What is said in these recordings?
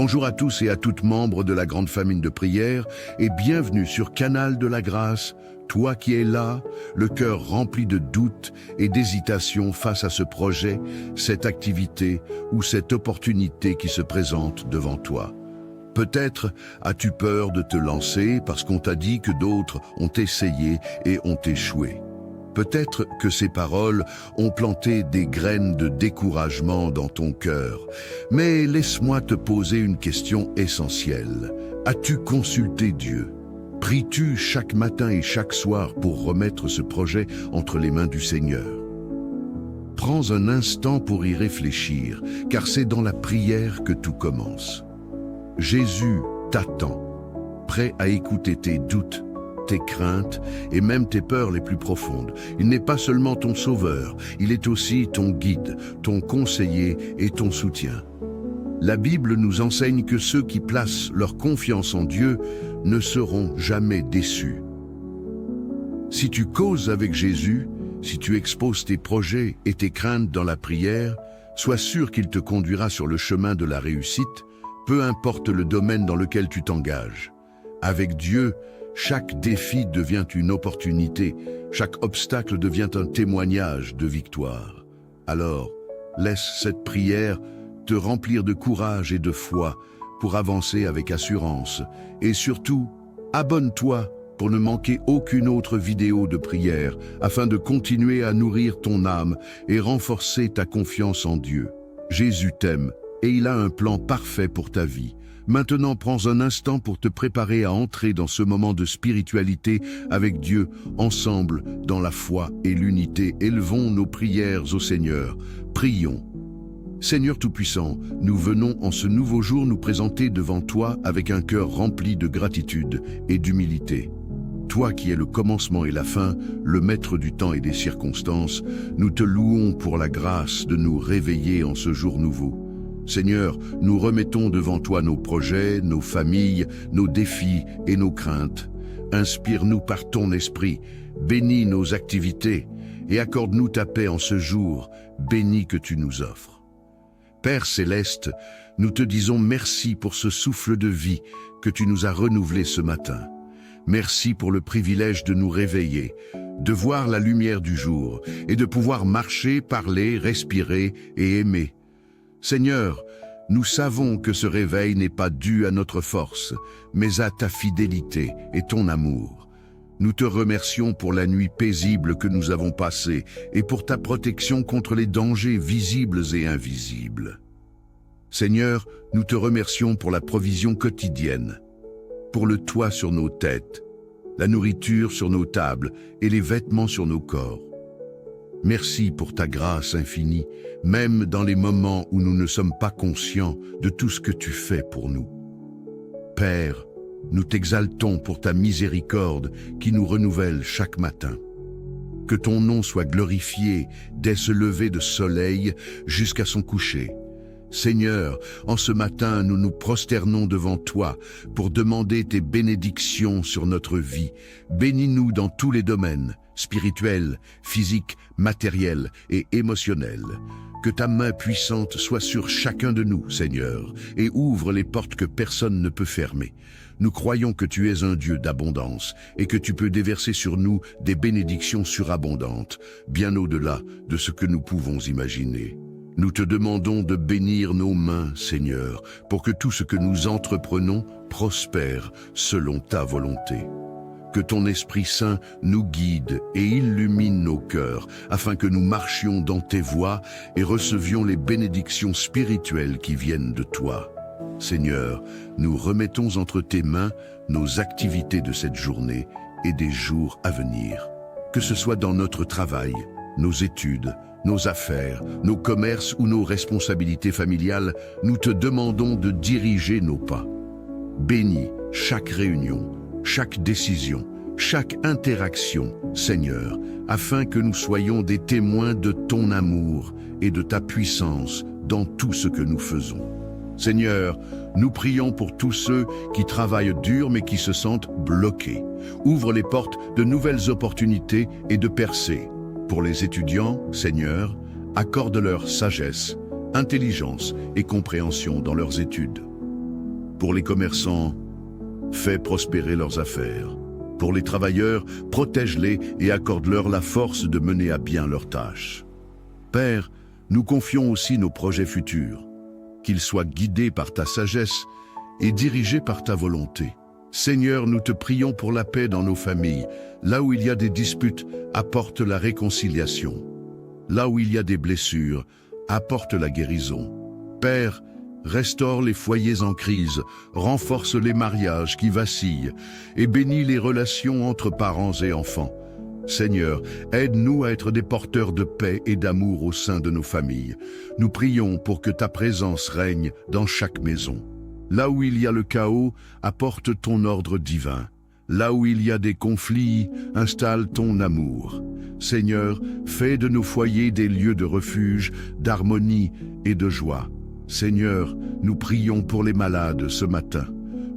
Bonjour à tous et à toutes membres de la grande famille de prière et bienvenue sur Canal de la Grâce, toi qui es là, le cœur rempli de doutes et d'hésitations face à ce projet, cette activité ou cette opportunité qui se présente devant toi. Peut-être as-tu peur de te lancer parce qu'on t'a dit que d'autres ont essayé et ont échoué. Peut-être que ces paroles ont planté des graines de découragement dans ton cœur. Mais laisse-moi te poser une question essentielle. As-tu consulté Dieu? Pries-tu chaque matin et chaque soir pour remettre ce projet entre les mains du Seigneur? Prends un instant pour y réfléchir, car c'est dans la prière que tout commence. Jésus t'attend, prêt à écouter tes doutes, tes craintes et même tes peurs les plus profondes. Il n'est pas seulement ton sauveur, il est aussi ton guide, ton conseiller et ton soutien. La Bible nous enseigne que ceux qui placent leur confiance en Dieu ne seront jamais déçus. Si tu causes avec Jésus, si tu exposes tes projets et tes craintes dans la prière, sois sûr qu'il te conduira sur le chemin de la réussite, peu importe le domaine dans lequel tu t'engages. Avec Dieu, chaque défi devient une opportunité, chaque obstacle devient un témoignage de victoire. Alors, laisse cette prière te remplir de courage et de foi pour avancer avec assurance. Et surtout, abonne-toi pour ne manquer aucune autre vidéo de prière afin de continuer à nourrir ton âme et renforcer ta confiance en Dieu. Jésus t'aime et il a un plan parfait pour ta vie. Maintenant, prends un instant pour te préparer à entrer dans ce moment de spiritualité avec Dieu, ensemble, dans la foi et l'unité. Élevons nos prières au Seigneur. Prions. Seigneur Tout-Puissant, nous venons en ce nouveau jour nous présenter devant toi avec un cœur rempli de gratitude et d'humilité. Toi qui es le commencement et la fin, le maître du temps et des circonstances, nous te louons pour la grâce de nous réveiller en ce jour nouveau. Seigneur, nous remettons devant toi nos projets, nos familles, nos défis et nos craintes. Inspire-nous par ton esprit, bénis nos activités et accorde-nous ta paix en ce jour béni que tu nous offres. Père céleste, nous te disons merci pour ce souffle de vie que tu nous as renouvelé ce matin. Merci pour le privilège de nous réveiller, de voir la lumière du jour et de pouvoir marcher, parler, respirer et aimer. Seigneur, nous savons que ce réveil n'est pas dû à notre force, mais à ta fidélité et ton amour. Nous te remercions pour la nuit paisible que nous avons passée et pour ta protection contre les dangers visibles et invisibles. Seigneur, nous te remercions pour la provision quotidienne, pour le toit sur nos têtes, la nourriture sur nos tables et les vêtements sur nos corps. Merci pour ta grâce infinie, même dans les moments où nous ne sommes pas conscients de tout ce que tu fais pour nous. Père, nous t'exaltons pour ta miséricorde qui nous renouvelle chaque matin. Que ton nom soit glorifié dès ce lever de soleil jusqu'à son coucher. Seigneur, en ce matin, nous nous prosternons devant toi pour demander tes bénédictions sur notre vie. Bénis-nous dans tous les domaines, spirituels, physiques, matériels et émotionnels. Que ta main puissante soit sur chacun de nous, Seigneur, et ouvre les portes que personne ne peut fermer. Nous croyons que tu es un Dieu d'abondance et que tu peux déverser sur nous des bénédictions surabondantes, bien au-delà de ce que nous pouvons imaginer. Nous te demandons de bénir nos mains, Seigneur, pour que tout ce que nous entreprenons prospère selon ta volonté. Que ton Esprit Saint nous guide et illumine nos cœurs, afin que nous marchions dans tes voies et recevions les bénédictions spirituelles qui viennent de toi. Seigneur, nous remettons entre tes mains nos activités de cette journée et des jours à venir. Que ce soit dans notre travail, nos études, nos affaires, nos commerces ou nos responsabilités familiales, nous te demandons de diriger nos pas. Bénis chaque réunion, chaque décision, chaque interaction, Seigneur, afin que nous soyons des témoins de ton amour et de ta puissance dans tout ce que nous faisons. Seigneur, nous prions pour tous ceux qui travaillent dur mais qui se sentent bloqués. Ouvre les portes de nouvelles opportunités et de percées. Pour les étudiants, Seigneur, accorde-leur sagesse, intelligence et compréhension dans leurs études. Pour les commerçants, fais prospérer leurs affaires. Pour les travailleurs, protège-les et accorde-leur la force de mener à bien leurs tâches. Père, nous confions aussi nos projets futurs, qu'ils soient guidés par ta sagesse et dirigés par ta volonté. Seigneur, nous te prions pour la paix dans nos familles. Là où il y a des disputes, apporte la réconciliation. Là où il y a des blessures, apporte la guérison. Père, restaure les foyers en crise, renforce les mariages qui vacillent et bénis les relations entre parents et enfants. Seigneur, aide-nous à être des porteurs de paix et d'amour au sein de nos familles. Nous prions pour que ta présence règne dans chaque maison. Là où il y a le chaos, apporte ton ordre divin. Là où il y a des conflits, installe ton amour. Seigneur, fais de nos foyers des lieux de refuge, d'harmonie et de joie. Seigneur, nous prions pour les malades ce matin.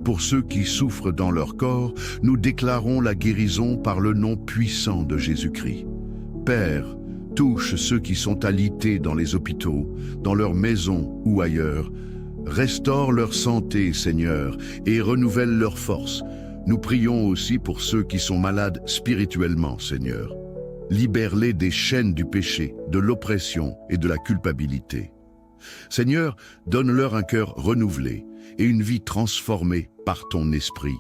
Pour ceux qui souffrent dans leur corps, nous déclarons la guérison par le nom puissant de Jésus-Christ. Père, touche ceux qui sont alités dans les hôpitaux, dans leurs maisons ou ailleurs. Restaure leur santé, Seigneur, et renouvelle leur force. Nous prions aussi pour ceux qui sont malades spirituellement, Seigneur. Libère-les des chaînes du péché, de l'oppression et de la culpabilité. Seigneur, donne-leur un cœur renouvelé et une vie transformée par ton esprit.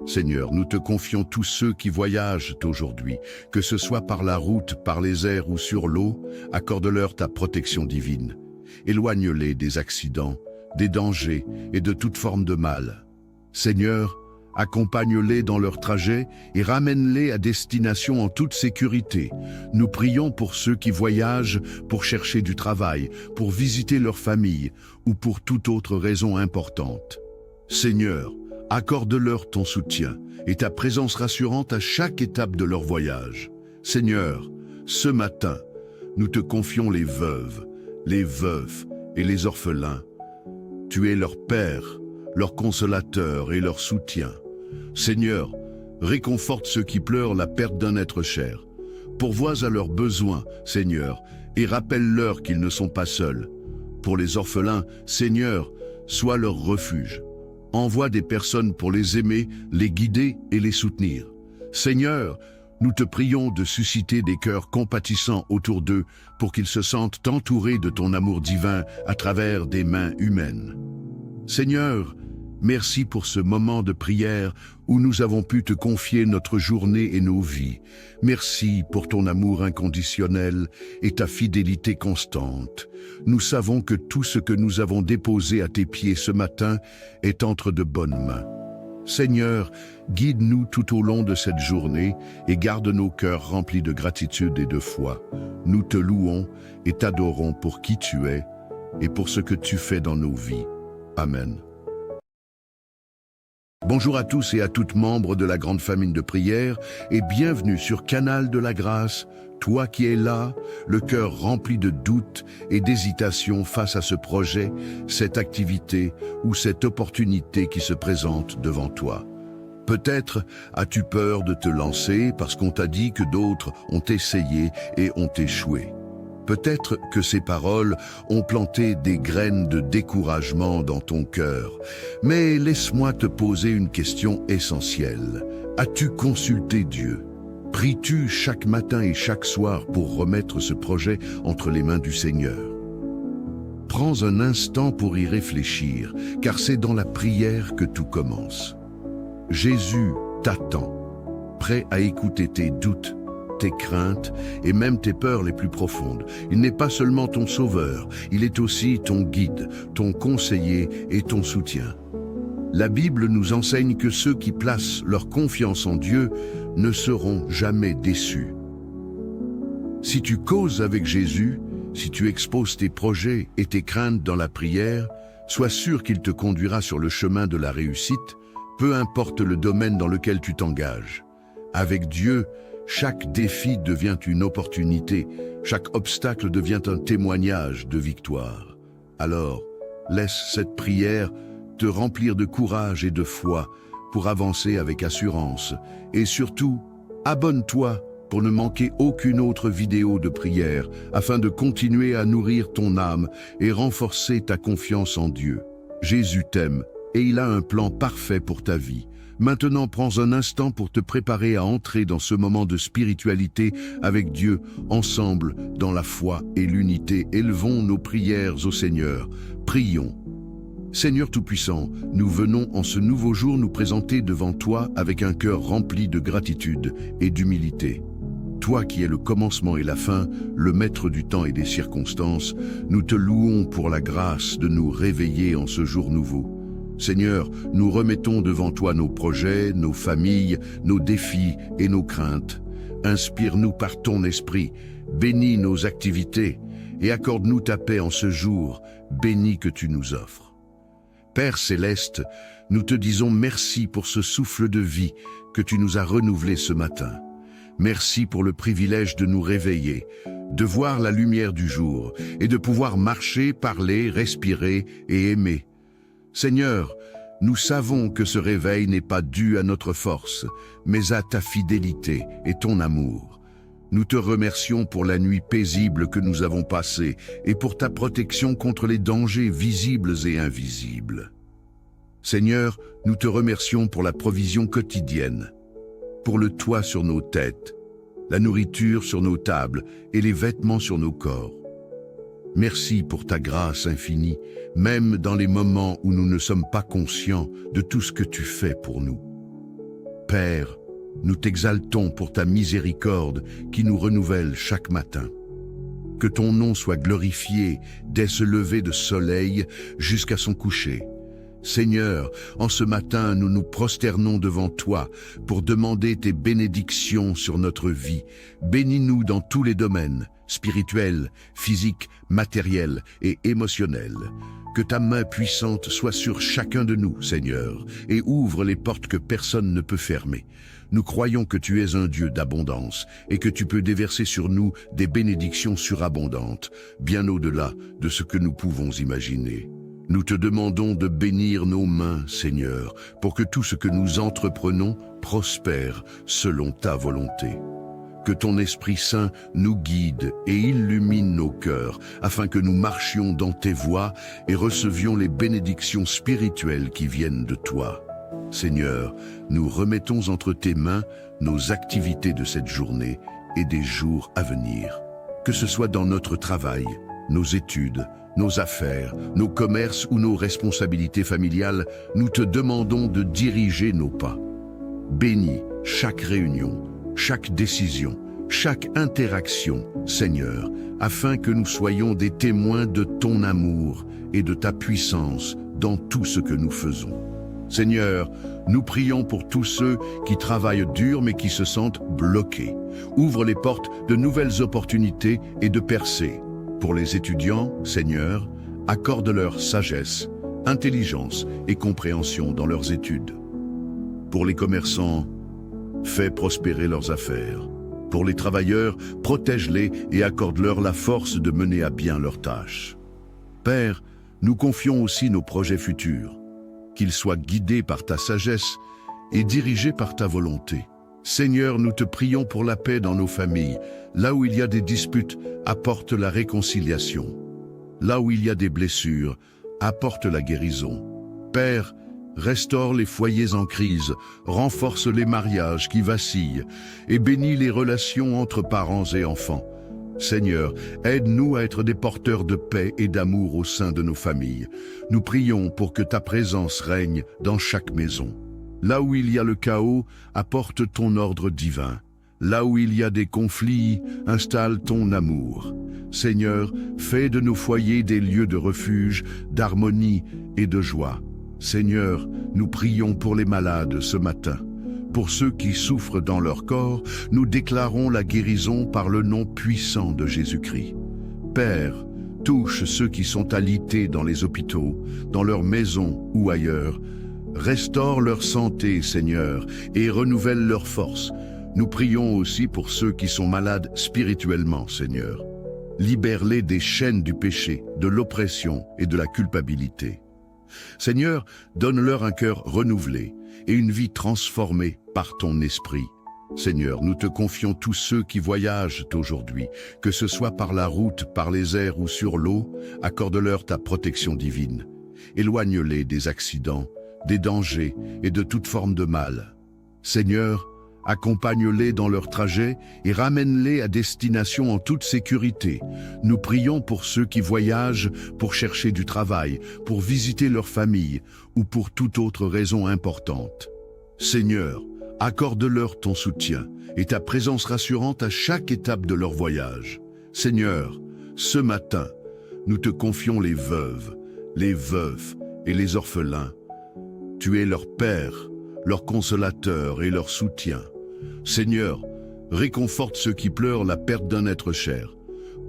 Seigneur, nous te confions tous ceux qui voyagent aujourd'hui, que ce soit par la route, par les airs ou sur l'eau, accorde-leur ta protection divine. Éloigne-les des accidents, des dangers et de toute forme de mal. Seigneur, accompagne-les dans leur trajet et ramène-les à destination en toute sécurité. Nous prions pour ceux qui voyagent pour chercher du travail, pour visiter leur famille ou pour toute autre raison importante. Seigneur, accorde-leur ton soutien et ta présence rassurante à chaque étape de leur voyage. Seigneur, ce matin, nous te confions les veuves, les veufs et les orphelins. Tu es leur Père, leur consolateur et leur soutien. Seigneur, réconforte ceux qui pleurent la perte d'un être cher. Pourvois à leurs besoins, Seigneur, et rappelle-leur qu'ils ne sont pas seuls. Pour les orphelins, Seigneur, sois leur refuge. Envoie des personnes pour les aimer, les guider et les soutenir. Seigneur, nous te prions de susciter des cœurs compatissants autour d'eux pour qu'ils se sentent entourés de ton amour divin à travers des mains humaines. Seigneur, merci pour ce moment de prière où nous avons pu te confier notre journée et nos vies. Merci pour ton amour inconditionnel et ta fidélité constante. Nous savons que tout ce que nous avons déposé à tes pieds ce matin est entre de bonnes mains. Seigneur, guide-nous tout au long de cette journée et garde nos cœurs remplis de gratitude et de foi. Nous te louons et t'adorons pour qui tu es et pour ce que tu fais dans nos vies. Amen. Bonjour à tous et à toutes membres de la grande famille de prière et bienvenue sur Canal de la Grâce, toi qui es là, le cœur rempli de doutes et d'hésitations face à ce projet, cette activité ou cette opportunité qui se présente devant toi. Peut-être as-tu peur de te lancer parce qu'on t'a dit que d'autres ont essayé et ont échoué. Peut-être que ces paroles ont planté des graines de découragement dans ton cœur. Mais laisse-moi te poser une question essentielle. As-tu consulté Dieu? Pries-tu chaque matin et chaque soir pour remettre ce projet entre les mains du Seigneur? Prends un instant pour y réfléchir, car c'est dans la prière que tout commence. Jésus t'attend, prêt à écouter tes doutes, tes craintes et même tes peurs les plus profondes. Il n'est pas seulement ton sauveur, il est aussi ton guide, ton conseiller et ton soutien. La Bible nous enseigne que ceux qui placent leur confiance en Dieu ne seront jamais déçus. Si tu causes avec Jésus, si tu exposes tes projets et tes craintes dans la prière, sois sûr qu'il te conduira sur le chemin de la réussite, peu importe le domaine dans lequel tu t'engages. Avec Dieu, chaque défi devient une opportunité, chaque obstacle devient un témoignage de victoire. Alors, laisse cette prière te remplir de courage et de foi pour avancer avec assurance. Et surtout, abonne-toi pour ne manquer aucune autre vidéo de prière afin de continuer à nourrir ton âme et renforcer ta confiance en Dieu. Jésus t'aime et il a un plan parfait pour ta vie. Maintenant, prends un instant pour te préparer à entrer dans ce moment de spiritualité avec Dieu, ensemble, dans la foi et l'unité. Élevons nos prières au Seigneur. Prions. Seigneur Tout-Puissant, nous venons en ce nouveau jour nous présenter devant toi avec un cœur rempli de gratitude et d'humilité. Toi qui es le commencement et la fin, le maître du temps et des circonstances, nous te louons pour la grâce de nous réveiller en ce jour nouveau. Seigneur, nous remettons devant toi nos projets, nos familles, nos défis et nos craintes. Inspire-nous par ton esprit, bénis nos activités et accorde-nous ta paix en ce jour béni que tu nous offres. Père céleste, nous te disons merci pour ce souffle de vie que tu nous as renouvelé ce matin. Merci pour le privilège de nous réveiller, de voir la lumière du jour et de pouvoir marcher, parler, respirer et aimer. Seigneur, nous savons que ce réveil n'est pas dû à notre force, mais à ta fidélité et ton amour. Nous te remercions pour la nuit paisible que nous avons passée et pour ta protection contre les dangers visibles et invisibles. Seigneur, nous te remercions pour la provision quotidienne, pour le toit sur nos têtes, la nourriture sur nos tables et les vêtements sur nos corps. Merci pour ta grâce infinie, même dans les moments où nous ne sommes pas conscients de tout ce que tu fais pour nous. Père, nous t'exaltons pour ta miséricorde qui nous renouvelle chaque matin. Que ton nom soit glorifié dès ce lever de soleil jusqu'à son coucher. Seigneur, en ce matin, nous nous prosternons devant toi pour demander tes bénédictions sur notre vie. Bénis-nous dans tous les domaines, spirituels, physiques, matériels et émotionnels. Que ta main puissante soit sur chacun de nous, Seigneur, et ouvre les portes que personne ne peut fermer. Nous croyons que tu es un Dieu d'abondance et que tu peux déverser sur nous des bénédictions surabondantes, bien au-delà de ce que nous pouvons imaginer. Nous te demandons de bénir nos mains, Seigneur, pour que tout ce que nous entreprenons prospère selon ta volonté. Que ton Esprit Saint nous guide et illumine nos cœurs, afin que nous marchions dans tes voies et recevions les bénédictions spirituelles qui viennent de toi. Seigneur, nous remettons entre tes mains nos activités de cette journée et des jours à venir. Que ce soit dans notre travail, nos études, nos affaires, nos commerces ou nos responsabilités familiales, nous te demandons de diriger nos pas. Bénis chaque réunion, chaque décision, chaque interaction, Seigneur, afin que nous soyons des témoins de ton amour et de ta puissance dans tout ce que nous faisons. Seigneur, nous prions pour tous ceux qui travaillent dur mais qui se sentent bloqués. Ouvre les portes de nouvelles opportunités et de percées. Pour les étudiants, Seigneur, accorde-leur sagesse, intelligence et compréhension dans leurs études. Pour les commerçants, fais prospérer leurs affaires. Pour les travailleurs, protège-les et accorde-leur la force de mener à bien leurs tâches. Père, nous confions aussi nos projets futurs, qu'ils soient guidés par ta sagesse et dirigés par ta volonté. Seigneur, nous te prions pour la paix dans nos familles. Là où il y a des disputes, apporte la réconciliation. Là où il y a des blessures, apporte la guérison. Père, restaure les foyers en crise, renforce les mariages qui vacillent et bénis les relations entre parents et enfants. Seigneur, aide-nous à être des porteurs de paix et d'amour au sein de nos familles. Nous prions pour que ta présence règne dans chaque maison. Là où il y a le chaos, apporte ton ordre divin. Là où il y a des conflits, installe ton amour. Seigneur, fais de nos foyers des lieux de refuge, d'harmonie et de joie. Seigneur, nous prions pour les malades ce matin. Pour ceux qui souffrent dans leur corps, nous déclarons la guérison par le nom puissant de Jésus-Christ. Père, touche ceux qui sont alités dans les hôpitaux, dans leurs maisons ou ailleurs. Restaure leur santé, Seigneur, et renouvelle leur force. Nous prions aussi pour ceux qui sont malades spirituellement, Seigneur. Libère-les des chaînes du péché, de l'oppression et de la culpabilité. Seigneur, donne-leur un cœur renouvelé et une vie transformée par ton esprit. Seigneur, nous te confions tous ceux qui voyagent aujourd'hui, que ce soit par la route, par les airs ou sur l'eau, accorde-leur ta protection divine. Éloigne-les des accidents, des dangers et de toute forme de mal. Seigneur, accompagne-les dans leur trajet et ramène-les à destination en toute sécurité. Nous prions pour ceux qui voyagent pour chercher du travail, pour visiter leur famille ou pour toute autre raison importante. Seigneur, accorde-leur ton soutien et ta présence rassurante à chaque étape de leur voyage. Seigneur, ce matin, nous te confions les veuves, les veufs et les orphelins. Tu es leur Père, leur consolateur et leur soutien. Seigneur, réconforte ceux qui pleurent la perte d'un être cher.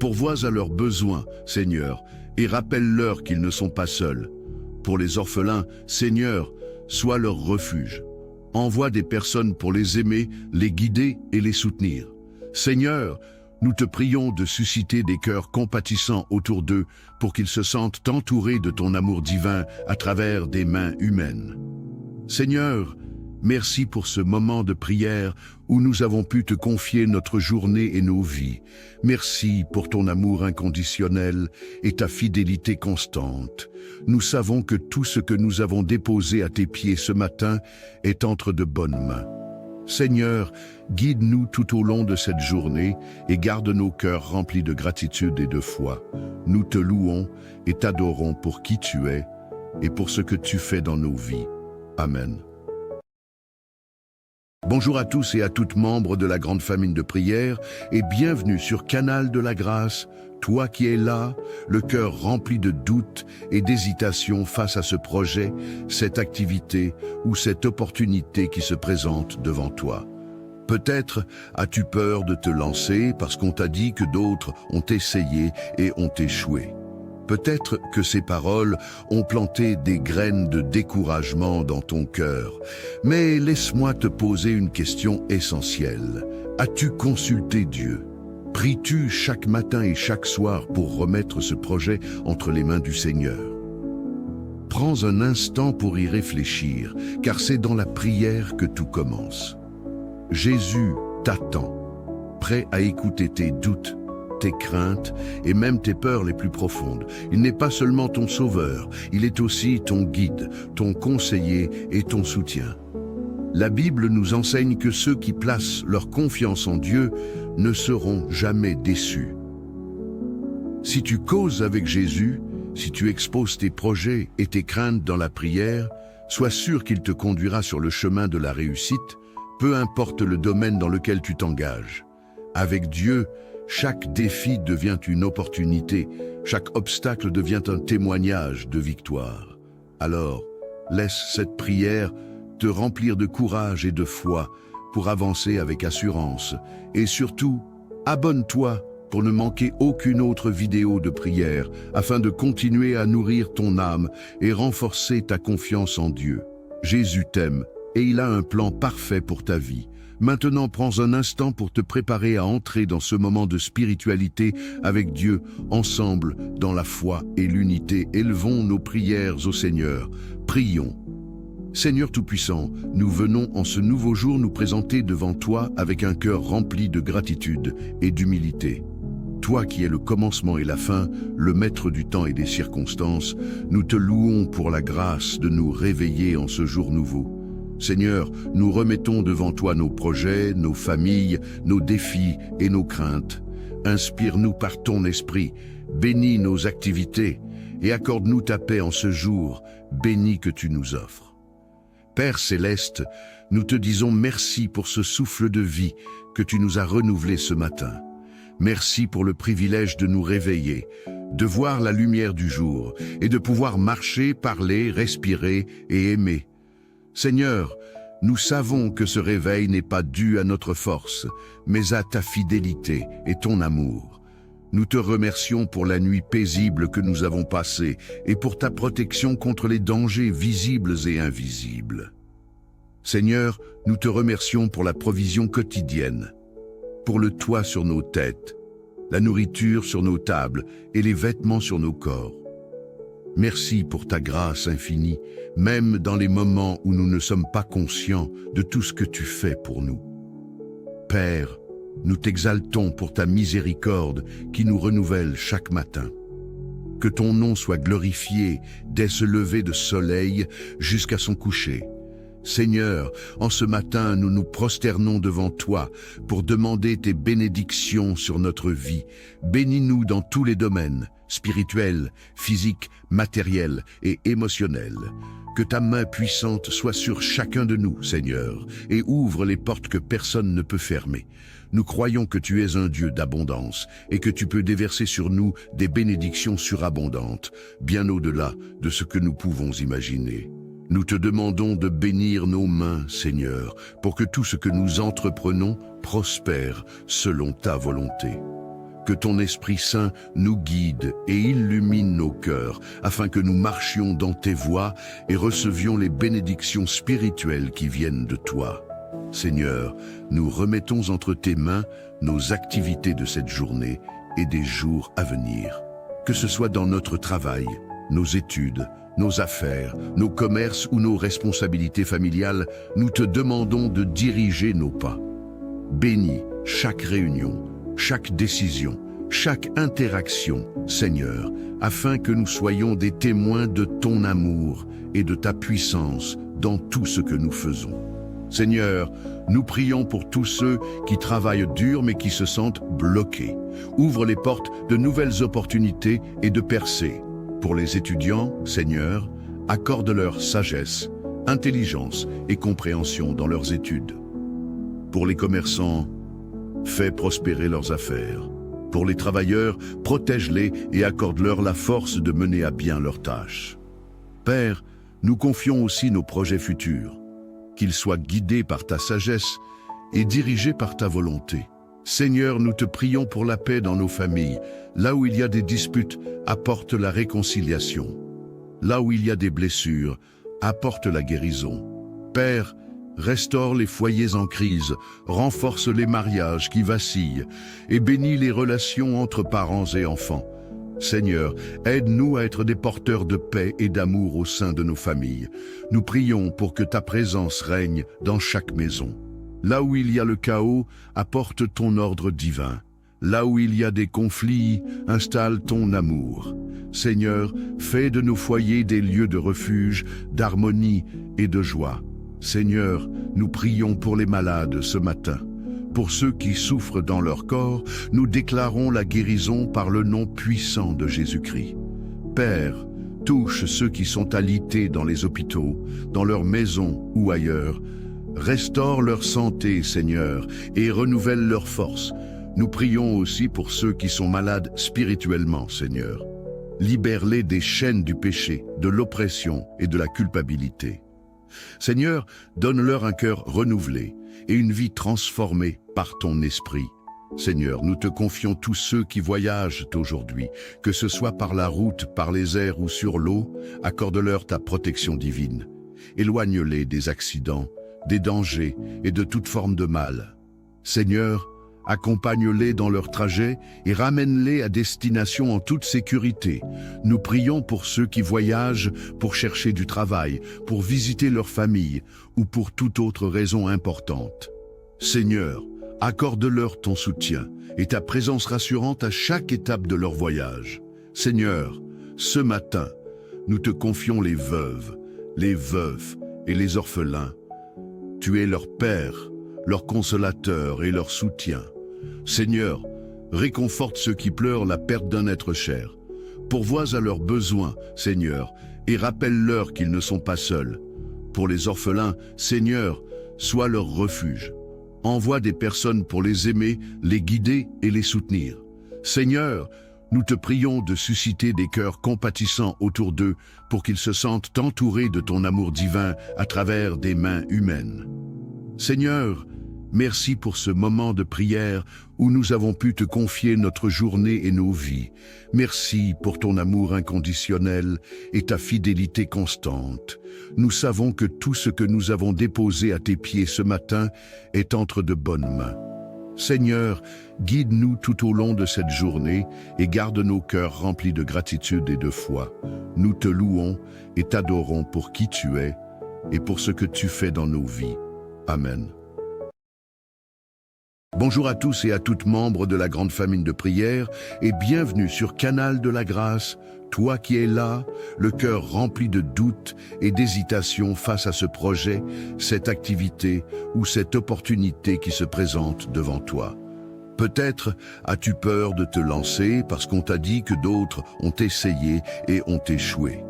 Pourvois à leurs besoins, Seigneur, et rappelle-leur qu'ils ne sont pas seuls. Pour les orphelins, Seigneur, sois leur refuge. Envoie des personnes pour les aimer, les guider et les soutenir. Seigneur, nous te prions de susciter des cœurs compatissants autour d'eux pour qu'ils se sentent entourés de ton amour divin à travers des mains humaines. Seigneur, merci pour ce moment de prière où nous avons pu te confier notre journée et nos vies. Merci pour ton amour inconditionnel et ta fidélité constante. Nous savons que tout ce que nous avons déposé à tes pieds ce matin est entre de bonnes mains. Seigneur, guide-nous tout au long de cette journée et garde nos cœurs remplis de gratitude et de foi. Nous te louons et t'adorons pour qui tu es et pour ce que tu fais dans nos vies. Amen. Bonjour à tous et à toutes membres de la grande famille de prière et bienvenue sur Canal de la Grâce, toi qui es là, le cœur rempli de doutes et d'hésitations face à ce projet, cette activité ou cette opportunité qui se présente devant toi. Peut-être as-tu peur de te lancer parce qu'on t'a dit que d'autres ont essayé et ont échoué. Peut-être que ces paroles ont planté des graines de découragement dans ton cœur. Mais laisse-moi te poser une question essentielle. As-tu consulté Dieu? Pries-tu chaque matin et chaque soir pour remettre ce projet entre les mains du Seigneur? Prends un instant pour y réfléchir, car c'est dans la prière que tout commence. Jésus t'attend, prêt à écouter tes doutes, tes craintes et même tes peurs les plus profondes. Il n'est pas seulement ton sauveur, il est aussi ton guide, ton conseiller et ton soutien. La Bible nous enseigne que ceux qui placent leur confiance en Dieu ne seront jamais déçus. Si tu causes avec Jésus, si tu exposes tes projets et tes craintes dans la prière, sois sûr qu'il te conduira sur le chemin de la réussite, peu importe le domaine dans lequel tu t'engages. Avec Dieu, chaque défi devient une opportunité, chaque obstacle devient un témoignage de victoire. Alors, laisse cette prière te remplir de courage et de foi pour avancer avec assurance. Et surtout, abonne-toi pour ne manquer aucune autre vidéo de prière afin de continuer à nourrir ton âme et renforcer ta confiance en Dieu. Jésus t'aime et il a un plan parfait pour ta vie. Maintenant, prends un instant pour te préparer à entrer dans ce moment de spiritualité avec Dieu, ensemble, dans la foi et l'unité. Élevons nos prières au Seigneur. Prions. Seigneur Tout-Puissant, nous venons en ce nouveau jour nous présenter devant toi avec un cœur rempli de gratitude et d'humilité. Toi qui es le commencement et la fin, le maître du temps et des circonstances, nous te louons pour la grâce de nous réveiller en ce jour nouveau. Seigneur, nous remettons devant toi nos projets, nos familles, nos défis et nos craintes. Inspire-nous par ton esprit, bénis nos activités et accorde-nous ta paix en ce jour béni que tu nous offres. Père céleste, nous te disons merci pour ce souffle de vie que tu nous as renouvelé ce matin. Merci pour le privilège de nous réveiller, de voir la lumière du jour et de pouvoir marcher, parler, respirer et aimer. Seigneur, nous savons que ce réveil n'est pas dû à notre force, mais à ta fidélité et ton amour. Nous te remercions pour la nuit paisible que nous avons passée et pour ta protection contre les dangers visibles et invisibles. Seigneur, nous te remercions pour la provision quotidienne, pour le toit sur nos têtes, la nourriture sur nos tables et les vêtements sur nos corps. Merci pour ta grâce infinie, même dans les moments où nous ne sommes pas conscients de tout ce que tu fais pour nous. Père, nous t'exaltons pour ta miséricorde qui nous renouvelle chaque matin. Que ton nom soit glorifié dès ce lever de soleil jusqu'à son coucher. Seigneur, en ce matin, nous nous prosternons devant toi pour demander tes bénédictions sur notre vie. Bénis-nous dans tous les domaines, spirituels, physiques, matériels et émotionnels. Que ta main puissante soit sur chacun de nous, Seigneur, et ouvre les portes que personne ne peut fermer. Nous croyons que tu es un Dieu d'abondance et que tu peux déverser sur nous des bénédictions surabondantes, bien au-delà de ce que nous pouvons imaginer. Nous te demandons de bénir nos mains, Seigneur, pour que tout ce que nous entreprenons prospère selon ta volonté. Que ton Esprit Saint nous guide et illumine nos cœurs, afin que nous marchions dans tes voies et recevions les bénédictions spirituelles qui viennent de toi. Seigneur, nous remettons entre tes mains nos activités de cette journée et des jours à venir. Que ce soit dans notre travail, nos études, nos affaires, nos commerces ou nos responsabilités familiales, nous te demandons de diriger nos pas. Bénis chaque réunion, chaque décision, chaque interaction, Seigneur, afin que nous soyons des témoins de ton amour et de ta puissance dans tout ce que nous faisons. Seigneur, nous prions pour tous ceux qui travaillent dur mais qui se sentent bloqués. Ouvre les portes de nouvelles opportunités et de percées. Pour les étudiants, Seigneur, accorde-leur sagesse, intelligence et compréhension dans leurs études. Pour les commerçants, fais prospérer leurs affaires. Pour les travailleurs, protège-les et accorde-leur la force de mener à bien leurs tâches. Père, nous confions aussi nos projets futurs, qu'ils soient guidés par ta sagesse et dirigés par ta volonté. Seigneur, nous te prions pour la paix dans nos familles. Là où il y a des disputes, apporte la réconciliation. Là où il y a des blessures, apporte la guérison. Père, restaure les foyers en crise, renforce les mariages qui vacillent et bénis les relations entre parents et enfants. Seigneur, aide-nous à être des porteurs de paix et d'amour au sein de nos familles. Nous prions pour que ta présence règne dans chaque maison. Là où il y a le chaos, apporte ton ordre divin. Là où il y a des conflits, installe ton amour. Seigneur, fais de nos foyers des lieux de refuge, d'harmonie et de joie. Seigneur, nous prions pour les malades ce matin. Pour ceux qui souffrent dans leur corps, nous déclarons la guérison par le nom puissant de Jésus-Christ. Père, touche ceux qui sont alités dans les hôpitaux, dans leurs maisons ou ailleurs. Restaure leur santé, Seigneur, et renouvelle leur force. Nous prions aussi pour ceux qui sont malades spirituellement, Seigneur. Libère-les des chaînes du péché, de l'oppression et de la culpabilité. Seigneur, donne-leur un cœur renouvelé et une vie transformée par ton esprit. Seigneur, nous te confions tous ceux qui voyagent aujourd'hui, que ce soit par la route, par les airs ou sur l'eau, accorde-leur ta protection divine. Éloigne-les des accidents, des dangers et de toute forme de mal. Seigneur, accompagne-les dans leur trajet et ramène-les à destination en toute sécurité. Nous prions pour ceux qui voyagent pour chercher du travail, pour visiter leur famille ou pour toute autre raison importante. Seigneur, accorde-leur ton soutien et ta présence rassurante à chaque étape de leur voyage. Seigneur, ce matin, nous te confions les veuves, les veufs et les orphelins. Tu es leur Père, leur consolateur et leur soutien. Seigneur, réconforte ceux qui pleurent la perte d'un être cher. Pourvois à leurs besoins, Seigneur, et rappelle-leur qu'ils ne sont pas seuls. Pour les orphelins, Seigneur, sois leur refuge. Envoie des personnes pour les aimer, les guider et les soutenir. Seigneur, nous te prions de susciter des cœurs compatissants autour d'eux pour qu'ils se sentent entourés de ton amour divin à travers des mains humaines. Seigneur, merci pour ce moment de prière où nous avons pu te confier notre journée et nos vies. Merci pour ton amour inconditionnel et ta fidélité constante. Nous savons que tout ce que nous avons déposé à tes pieds ce matin est entre de bonnes mains. Seigneur, guide-nous tout au long de cette journée et garde nos cœurs remplis de gratitude et de foi. Nous te louons et t'adorons pour qui tu es et pour ce que tu fais dans nos vies. Amen. Bonjour à tous et à toutes membres de la grande famille de prière et bienvenue sur Canal de la Grâce, toi qui es là, le cœur rempli de doutes et d'hésitations face à ce projet, cette activité ou cette opportunité qui se présente devant toi. Peut-être as-tu peur de te lancer parce qu'on t'a dit que d'autres ont essayé et ont échoué.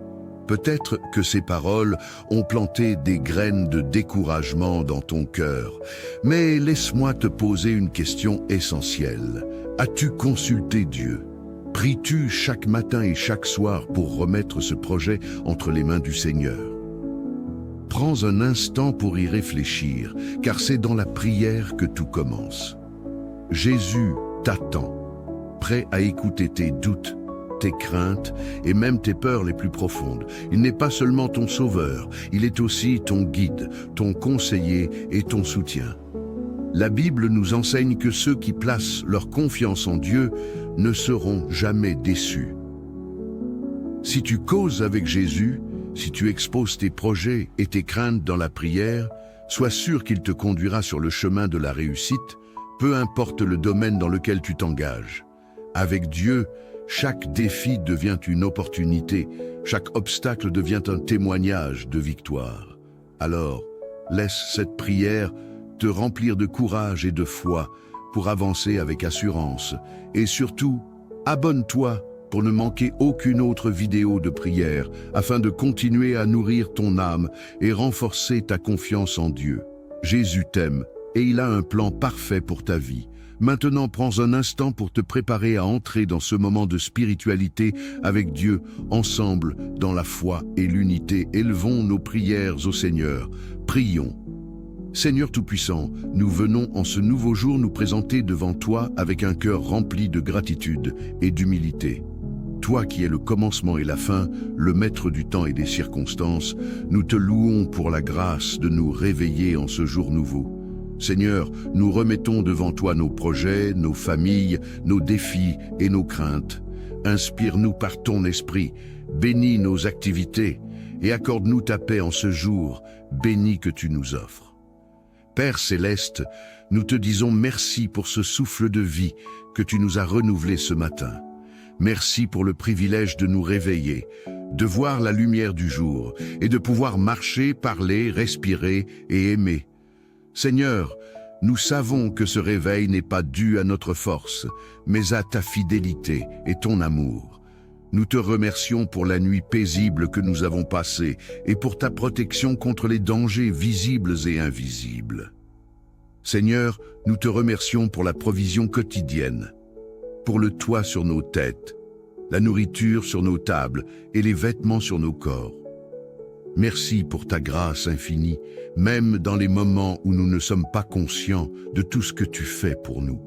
Peut-être que ces paroles ont planté des graines de découragement dans ton cœur. Mais laisse-moi te poser une question essentielle. As-tu consulté Dieu? Pries-tu chaque matin et chaque soir pour remettre ce projet entre les mains du Seigneur? Prends un instant pour y réfléchir, car c'est dans la prière que tout commence. Jésus t'attend, prêt à écouter tes doutes, tes craintes et même tes peurs les plus profondes. Il n'est pas seulement ton sauveur, il est aussi ton guide, ton conseiller et ton soutien. La Bible nous enseigne que ceux qui placent leur confiance en Dieu ne seront jamais déçus. Si tu causes avec Jésus, si tu exposes tes projets et tes craintes dans la prière, sois sûr qu'il te conduira sur le chemin de la réussite, peu importe le domaine dans lequel tu t'engages. Avec Dieu, chaque défi devient une opportunité, chaque obstacle devient un témoignage de victoire. Alors, laisse cette prière te remplir de courage et de foi pour avancer avec assurance. Et surtout, abonne-toi pour ne manquer aucune autre vidéo de prière afin de continuer à nourrir ton âme et renforcer ta confiance en Dieu. Jésus t'aime et il a un plan parfait pour ta vie. Maintenant, prends un instant pour te préparer à entrer dans ce moment de spiritualité avec Dieu, ensemble, dans la foi et l'unité. Élevons nos prières au Seigneur. Prions. Seigneur Tout-Puissant, nous venons en ce nouveau jour nous présenter devant toi avec un cœur rempli de gratitude et d'humilité. Toi qui es le commencement et la fin, le maître du temps et des circonstances, nous te louons pour la grâce de nous réveiller en ce jour nouveau. Seigneur, nous remettons devant toi nos projets, nos familles, nos défis et nos craintes. Inspire-nous par ton esprit, bénis nos activités et accorde-nous ta paix en ce jour béni que tu nous offres. Père céleste, nous te disons merci pour ce souffle de vie que tu nous as renouvelé ce matin. Merci pour le privilège de nous réveiller, de voir la lumière du jour et de pouvoir marcher, parler, respirer et aimer. Seigneur, nous savons que ce réveil n'est pas dû à notre force, mais à ta fidélité et ton amour. Nous te remercions pour la nuit paisible que nous avons passée et pour ta protection contre les dangers visibles et invisibles. Seigneur, nous te remercions pour la provision quotidienne, pour le toit sur nos têtes, la nourriture sur nos tables et les vêtements sur nos corps. Merci pour ta grâce infinie, même dans les moments où nous ne sommes pas conscients de tout ce que tu fais pour nous.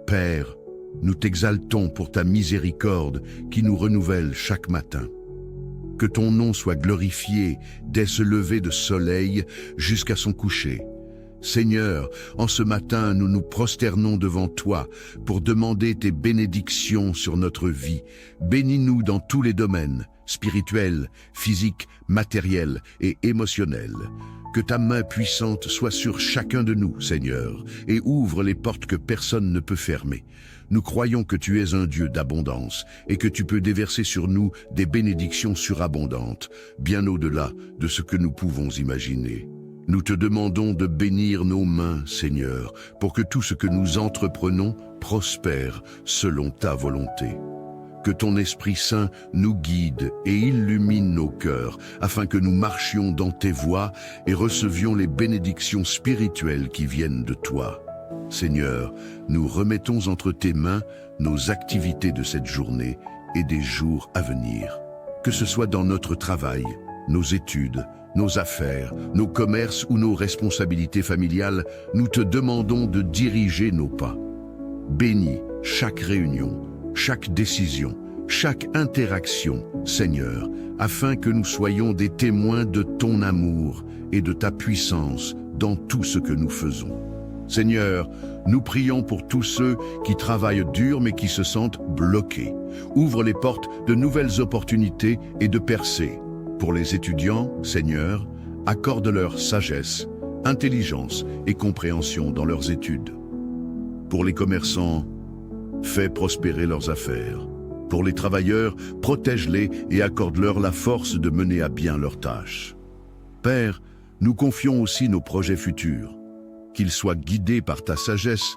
Père, nous t'exaltons pour ta miséricorde qui nous renouvelle chaque matin. Que ton nom soit glorifié dès ce lever de soleil jusqu'à son coucher. Seigneur, en ce matin, nous nous prosternons devant toi pour demander tes bénédictions sur notre vie. Bénis-nous dans tous les domaines, spirituels, physiques, matériels et émotionnels. Que ta main puissante soit sur chacun de nous, Seigneur, et ouvre les portes que personne ne peut fermer. Nous croyons que tu es un Dieu d'abondance et que tu peux déverser sur nous des bénédictions surabondantes, bien au-delà de ce que nous pouvons imaginer. Nous te demandons de bénir nos mains, Seigneur, pour que tout ce que nous entreprenons prospère selon ta volonté. Que ton Esprit Saint nous guide et illumine nos cœurs, afin que nous marchions dans tes voies et recevions les bénédictions spirituelles qui viennent de toi. Seigneur, nous remettons entre tes mains nos activités de cette journée et des jours à venir. Que ce soit dans notre travail, nos études, nos affaires, nos commerces ou nos responsabilités familiales, nous te demandons de diriger nos pas. Bénis chaque réunion, chaque décision, chaque interaction, Seigneur, afin que nous soyons des témoins de ton amour et de ta puissance dans tout ce que nous faisons. Seigneur, nous prions pour tous ceux qui travaillent dur mais qui se sentent bloqués. Ouvre les portes de nouvelles opportunités et de percées. Pour les étudiants, Seigneur, accorde leur sagesse, intelligence et compréhension dans leurs études. Pour les commerçants, fais prospérer leurs affaires. Pour les travailleurs, protège-les et accorde-leur la force de mener à bien leurs tâches. Père, nous confions aussi nos projets futurs, qu'ils soient guidés par ta sagesse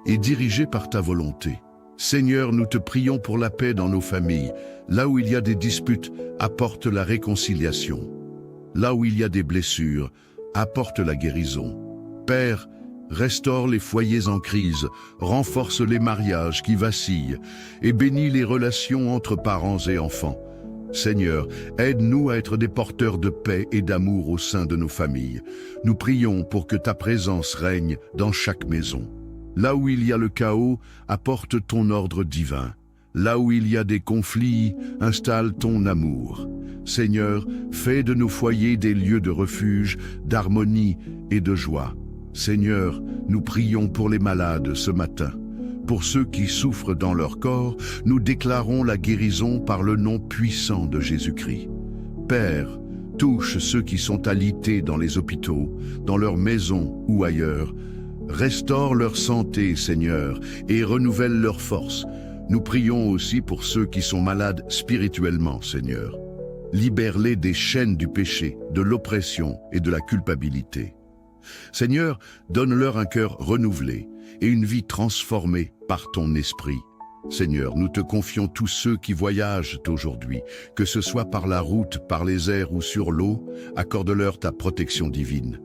et dirigés par ta volonté. Seigneur, nous te prions pour la paix dans nos familles. Là où il y a des disputes, apporte la réconciliation. Là où il y a des blessures, apporte la guérison. Père, restaure les foyers en crise, renforce les mariages qui vacillent et bénis les relations entre parents et enfants. Seigneur, aide-nous à être des porteurs de paix et d'amour au sein de nos familles. Nous prions pour que ta présence règne dans chaque maison. Là où il y a le chaos, apporte ton ordre divin. Là où il y a des conflits, installe ton amour. Seigneur, fais de nos foyers des lieux de refuge, d'harmonie et de joie. Seigneur, nous prions pour les malades ce matin. Pour ceux qui souffrent dans leur corps, nous déclarons la guérison par le nom puissant de Jésus-Christ. Père, touche ceux qui sont alités dans les hôpitaux, dans leurs maisons ou ailleurs. Restaure leur santé, Seigneur, et renouvelle leur force. Nous prions aussi pour ceux qui sont malades spirituellement, Seigneur. Libère-les des chaînes du péché, de l'oppression et de la culpabilité. Seigneur, donne-leur un cœur renouvelé et une vie transformée par ton esprit. Seigneur, nous te confions tous ceux qui voyagent aujourd'hui, que ce soit par la route, par les airs ou sur l'eau, accorde-leur ta protection divine.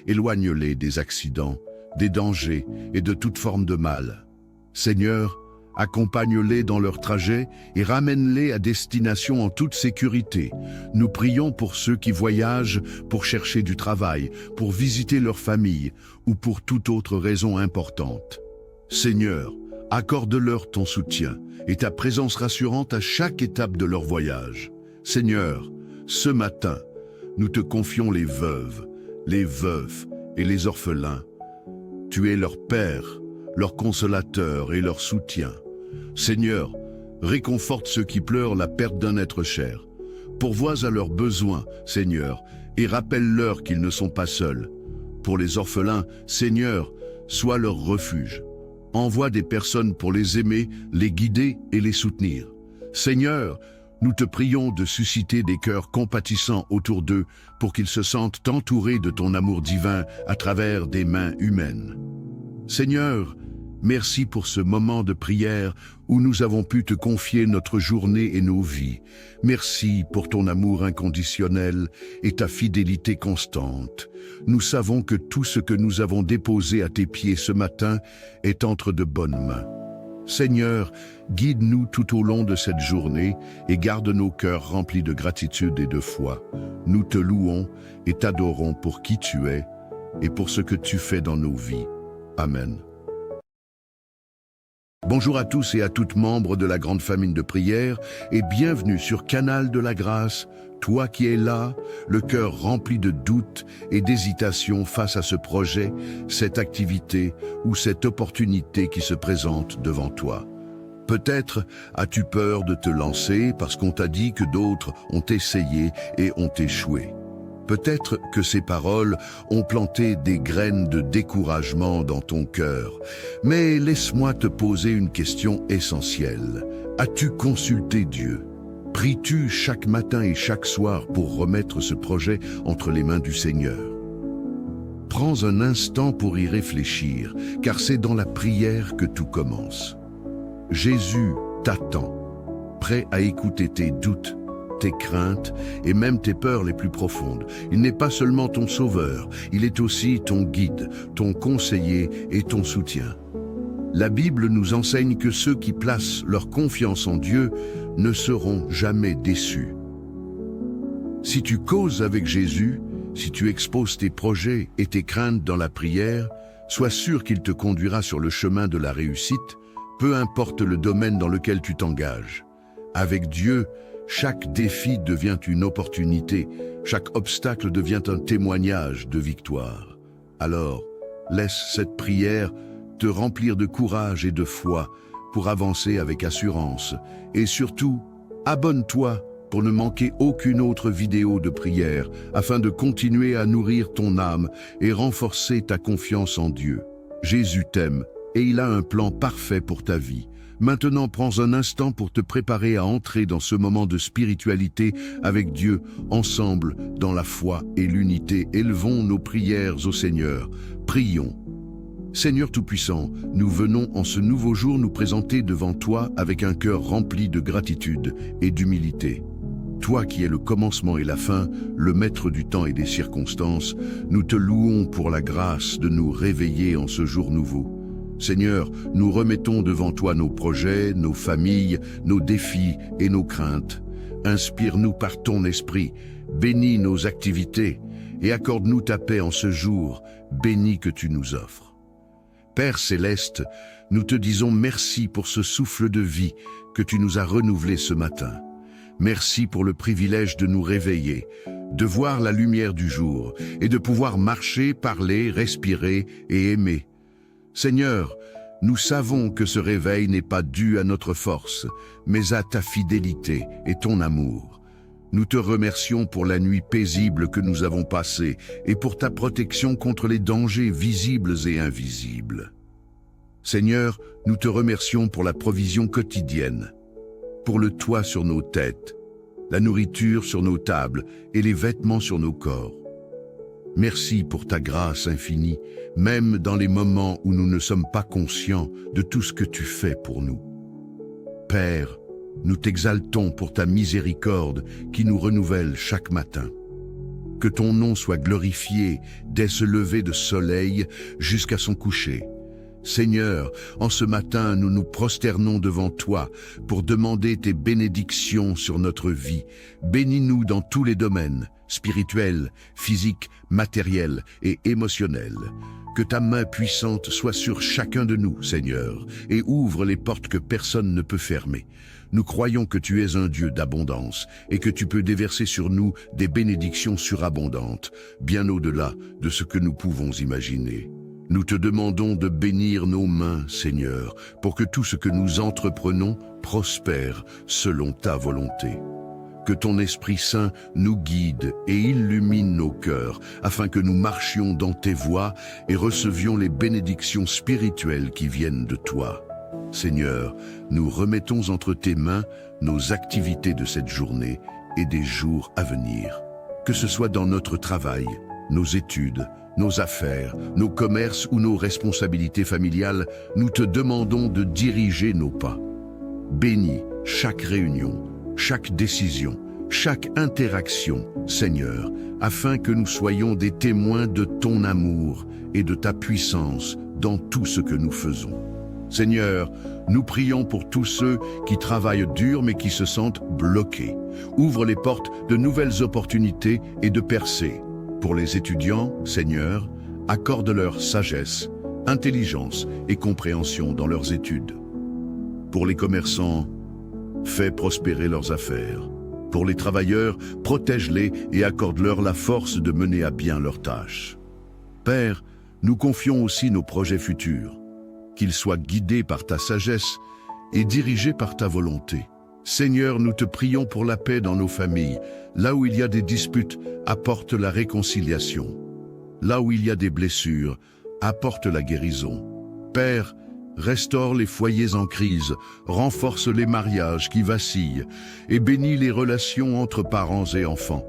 Éloigne-les des accidents, des dangers et de toute forme de mal. Seigneur, accompagne-les dans leur trajet et ramène-les à destination en toute sécurité. Nous prions pour ceux qui voyagent pour chercher du travail, pour visiter leur famille ou pour toute autre raison importante. Seigneur, accorde-leur ton soutien et ta présence rassurante à chaque étape de leur voyage. Seigneur, ce matin, nous te confions les veuves, les veufs et les orphelins. Tu es leur Père, leur consolateur et leur soutien. Seigneur, réconforte ceux qui pleurent la perte d'un être cher. Pourvois à leurs besoins, Seigneur, et rappelle-leur qu'ils ne sont pas seuls. Pour les orphelins, Seigneur, sois leur refuge. Envoie des personnes pour les aimer, les guider et les soutenir. Seigneur, nous te prions de susciter des cœurs compatissants autour d'eux pour qu'ils se sentent entourés de ton amour divin à travers des mains humaines. Seigneur, merci pour ce moment de prière où nous avons pu te confier notre journée et nos vies. Merci pour ton amour inconditionnel et ta fidélité constante. Nous savons que tout ce que nous avons déposé à tes pieds ce matin est entre de bonnes mains. Seigneur, guide-nous tout au long de cette journée et garde nos cœurs remplis de gratitude et de foi. Nous te louons et t'adorons pour qui tu es et pour ce que tu fais dans nos vies. Amen. Bonjour à tous et à toutes membres de la grande famille de prière et bienvenue sur Canal de la Grâce, toi qui es là, le cœur rempli de doutes et d'hésitation face à ce projet, cette activité ou cette opportunité qui se présente devant toi. Peut-être as-tu peur de te lancer parce qu'on t'a dit que d'autres ont essayé et ont échoué. Peut-être que ces paroles ont planté des graines de découragement dans ton cœur. Mais laisse-moi te poser une question essentielle. As-tu consulté Dieu? Pries-tu chaque matin et chaque soir pour remettre ce projet entre les mains du Seigneur? Prends un instant pour y réfléchir, car c'est dans la prière que tout commence. Jésus t'attend, prêt à écouter tes doutes, tes craintes et même tes peurs les plus profondes. Il n'est pas seulement ton sauveur, il est aussi ton guide, ton conseiller et ton soutien. La Bible nous enseigne que ceux qui placent leur confiance en Dieu ne seront jamais déçus. Si tu causes avec Jésus, si tu exposes tes projets et tes craintes dans la prière, sois sûr qu'il te conduira sur le chemin de la réussite, peu importe le domaine dans lequel tu t'engages. Avec Dieu, chaque défi devient une opportunité, chaque obstacle devient un témoignage de victoire. Alors, laisse cette prière te remplir de courage et de foi pour avancer avec assurance. Et surtout, abonne-toi pour ne manquer aucune autre vidéo de prière afin de continuer à nourrir ton âme et renforcer ta confiance en Dieu. Jésus t'aime et il a un plan parfait pour ta vie. Maintenant, prends un instant pour te préparer à entrer dans ce moment de spiritualité avec Dieu, ensemble, dans la foi et l'unité. Élevons nos prières au Seigneur. Prions. Seigneur Tout-Puissant, nous venons en ce nouveau jour nous présenter devant toi avec un cœur rempli de gratitude et d'humilité. Toi qui es le commencement et la fin, le maître du temps et des circonstances, nous te louons pour la grâce de nous réveiller en ce jour nouveau. Seigneur, nous remettons devant toi nos projets, nos familles, nos défis et nos craintes. Inspire-nous par ton esprit, bénis nos activités et accorde-nous ta paix en ce jour béni que tu nous offres. Père céleste, nous te disons merci pour ce souffle de vie que tu nous as renouvelé ce matin. Merci pour le privilège de nous réveiller, de voir la lumière du jour et de pouvoir marcher, parler, respirer et aimer. Seigneur, nous savons que ce réveil n'est pas dû à notre force, mais à ta fidélité et ton amour. Nous te remercions pour la nuit paisible que nous avons passée et pour ta protection contre les dangers visibles et invisibles. Seigneur, nous te remercions pour la provision quotidienne, pour le toit sur nos têtes, la nourriture sur nos tables et les vêtements sur nos corps. Merci pour ta grâce infinie, même dans les moments où nous ne sommes pas conscients de tout ce que tu fais pour nous. Père, nous t'exaltons pour ta miséricorde qui nous renouvelle chaque matin. Que ton nom soit glorifié dès ce lever de soleil jusqu'à son coucher. Seigneur, en ce matin, nous nous prosternons devant toi pour demander tes bénédictions sur notre vie. Bénis-nous dans tous les domaines, spirituels, physiques, matériels et émotionnels. Que ta main puissante soit sur chacun de nous, Seigneur, et ouvre les portes que personne ne peut fermer. Nous croyons que tu es un Dieu d'abondance et que tu peux déverser sur nous des bénédictions surabondantes, bien au-delà de ce que nous pouvons imaginer. Nous te demandons de bénir nos mains, Seigneur, pour que tout ce que nous entreprenons prospère selon ta volonté. Que ton Esprit Saint nous guide et illumine nos cœurs, afin que nous marchions dans tes voies et recevions les bénédictions spirituelles qui viennent de toi. Seigneur, nous remettons entre tes mains nos activités de cette journée et des jours à venir. Que ce soit dans notre travail, nos études, nos affaires, nos commerces ou nos responsabilités familiales, nous te demandons de diriger nos pas. Bénis chaque réunion, chaque décision, chaque interaction, Seigneur, afin que nous soyons des témoins de ton amour et de ta puissance dans tout ce que nous faisons. Seigneur, nous prions pour tous ceux qui travaillent dur mais qui se sentent bloqués. Ouvre les portes de nouvelles opportunités et de percées. Pour les étudiants, Seigneur, accorde-leur sagesse, intelligence et compréhension dans leurs études. Pour les commerçants, fais prospérer leurs affaires. Pour les travailleurs, protège-les et accorde-leur la force de mener à bien leurs tâches. Père, nous confions aussi nos projets futurs, qu'ils soient guidés par ta sagesse et dirigés par ta volonté. Seigneur, nous te prions pour la paix dans nos familles. Là où il y a des disputes, apporte la réconciliation. Là où il y a des blessures, apporte la guérison. Père, restaure les foyers en crise, renforce les mariages qui vacillent et bénis les relations entre parents et enfants.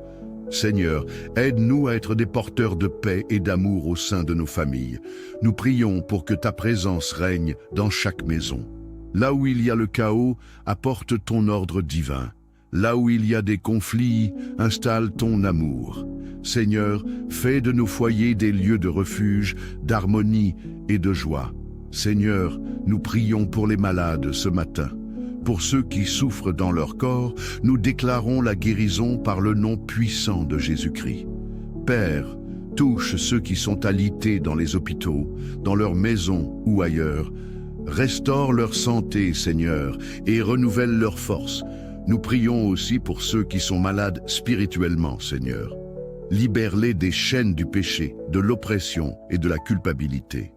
Seigneur, aide-nous à être des porteurs de paix et d'amour au sein de nos familles. Nous prions pour que ta présence règne dans chaque maison. Là où il y a le chaos, apporte ton ordre divin. Là où il y a des conflits, installe ton amour. Seigneur, fais de nos foyers des lieux de refuge, d'harmonie et de joie. Seigneur, nous prions pour les malades ce matin. Pour ceux qui souffrent dans leur corps, nous déclarons la guérison par le nom puissant de Jésus-Christ. Père, touche ceux qui sont alités dans les hôpitaux, dans leurs maisons ou ailleurs. Restaure leur santé, Seigneur, et renouvelle leur force. Nous prions aussi pour ceux qui sont malades spirituellement, Seigneur. Libère-les des chaînes du péché, de l'oppression et de la culpabilité.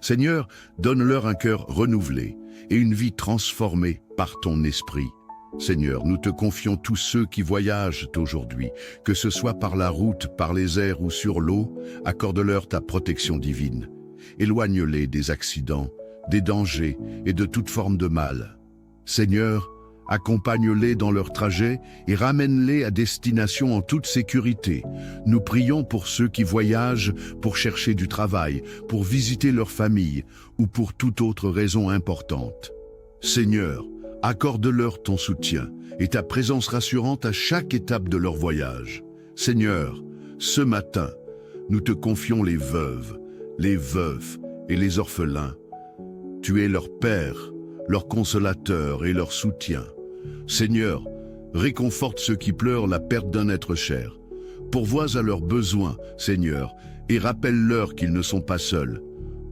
Seigneur, donne-leur un cœur renouvelé et une vie transformée par ton esprit. Seigneur, nous te confions tous ceux qui voyagent aujourd'hui, que ce soit par la route, par les airs ou sur l'eau, accorde-leur ta protection divine. Éloigne-les des accidents, des dangers et de toute forme de mal. Seigneur, accompagne-les dans leur trajet et ramène-les à destination en toute sécurité. Nous prions pour ceux qui voyagent pour chercher du travail, pour visiter leur famille ou pour toute autre raison importante. Seigneur, accorde-leur ton soutien et ta présence rassurante à chaque étape de leur voyage. Seigneur, ce matin, nous te confions les veuves, les veufs et les orphelins. Tu es leur Père, leur consolateur et leur soutien. Seigneur, réconforte ceux qui pleurent la perte d'un être cher. Pourvois à leurs besoins, Seigneur, et rappelle-leur qu'ils ne sont pas seuls.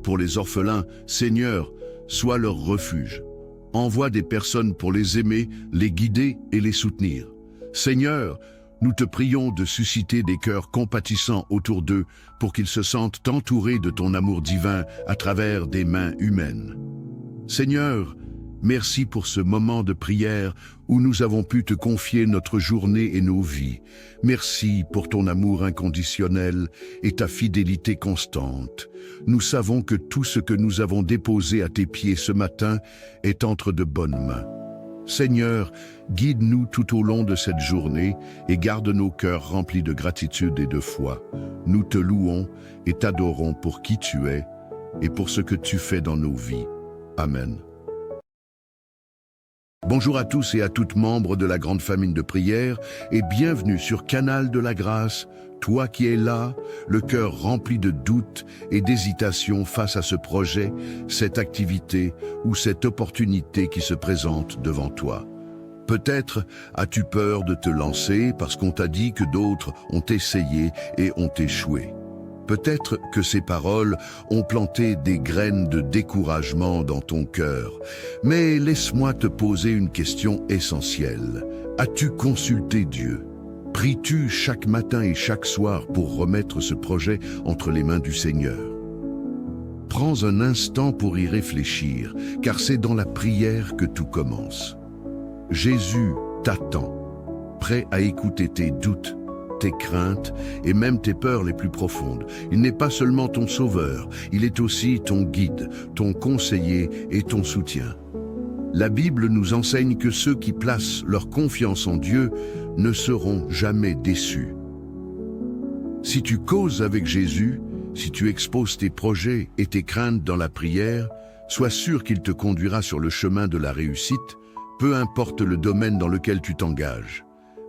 Pour les orphelins, Seigneur, sois leur refuge. Envoie des personnes pour les aimer, les guider et les soutenir. Seigneur, nous te prions de susciter des cœurs compatissants autour d'eux pour qu'ils se sentent entourés de ton amour divin à travers des mains humaines. Seigneur, merci pour ce moment de prière où nous avons pu te confier notre journée et nos vies. Merci pour ton amour inconditionnel et ta fidélité constante. Nous savons que tout ce que nous avons déposé à tes pieds ce matin est entre de bonnes mains. Seigneur, guide-nous tout au long de cette journée et garde nos cœurs remplis de gratitude et de foi. Nous te louons et t'adorons pour qui tu es et pour ce que tu fais dans nos vies. Amen. Bonjour à tous et à toutes membres de la grande famille de prière et bienvenue sur Canal de la Grâce, toi qui es là, le cœur rempli de doutes et d'hésitations face à ce projet, cette activité ou cette opportunité qui se présente devant toi. Peut-être as-tu peur de te lancer parce qu'on t'a dit que d'autres ont essayé et ont échoué. Peut-être que ces paroles ont planté des graines de découragement dans ton cœur. Mais laisse-moi te poser une question essentielle. As-tu consulté Dieu? Pries-tu chaque matin et chaque soir pour remettre ce projet entre les mains du Seigneur? Prends un instant pour y réfléchir, car c'est dans la prière que tout commence. Jésus t'attend, prêt à écouter tes doutes, tes craintes et même tes peurs les plus profondes. Il n'est pas seulement ton sauveur, il est aussi ton guide, ton conseiller et ton soutien. La Bible nous enseigne que ceux qui placent leur confiance en Dieu ne seront jamais déçus. Si tu causes avec Jésus, si tu exposes tes projets et tes craintes dans la prière, sois sûr qu'il te conduira sur le chemin de la réussite, peu importe le domaine dans lequel tu t'engages.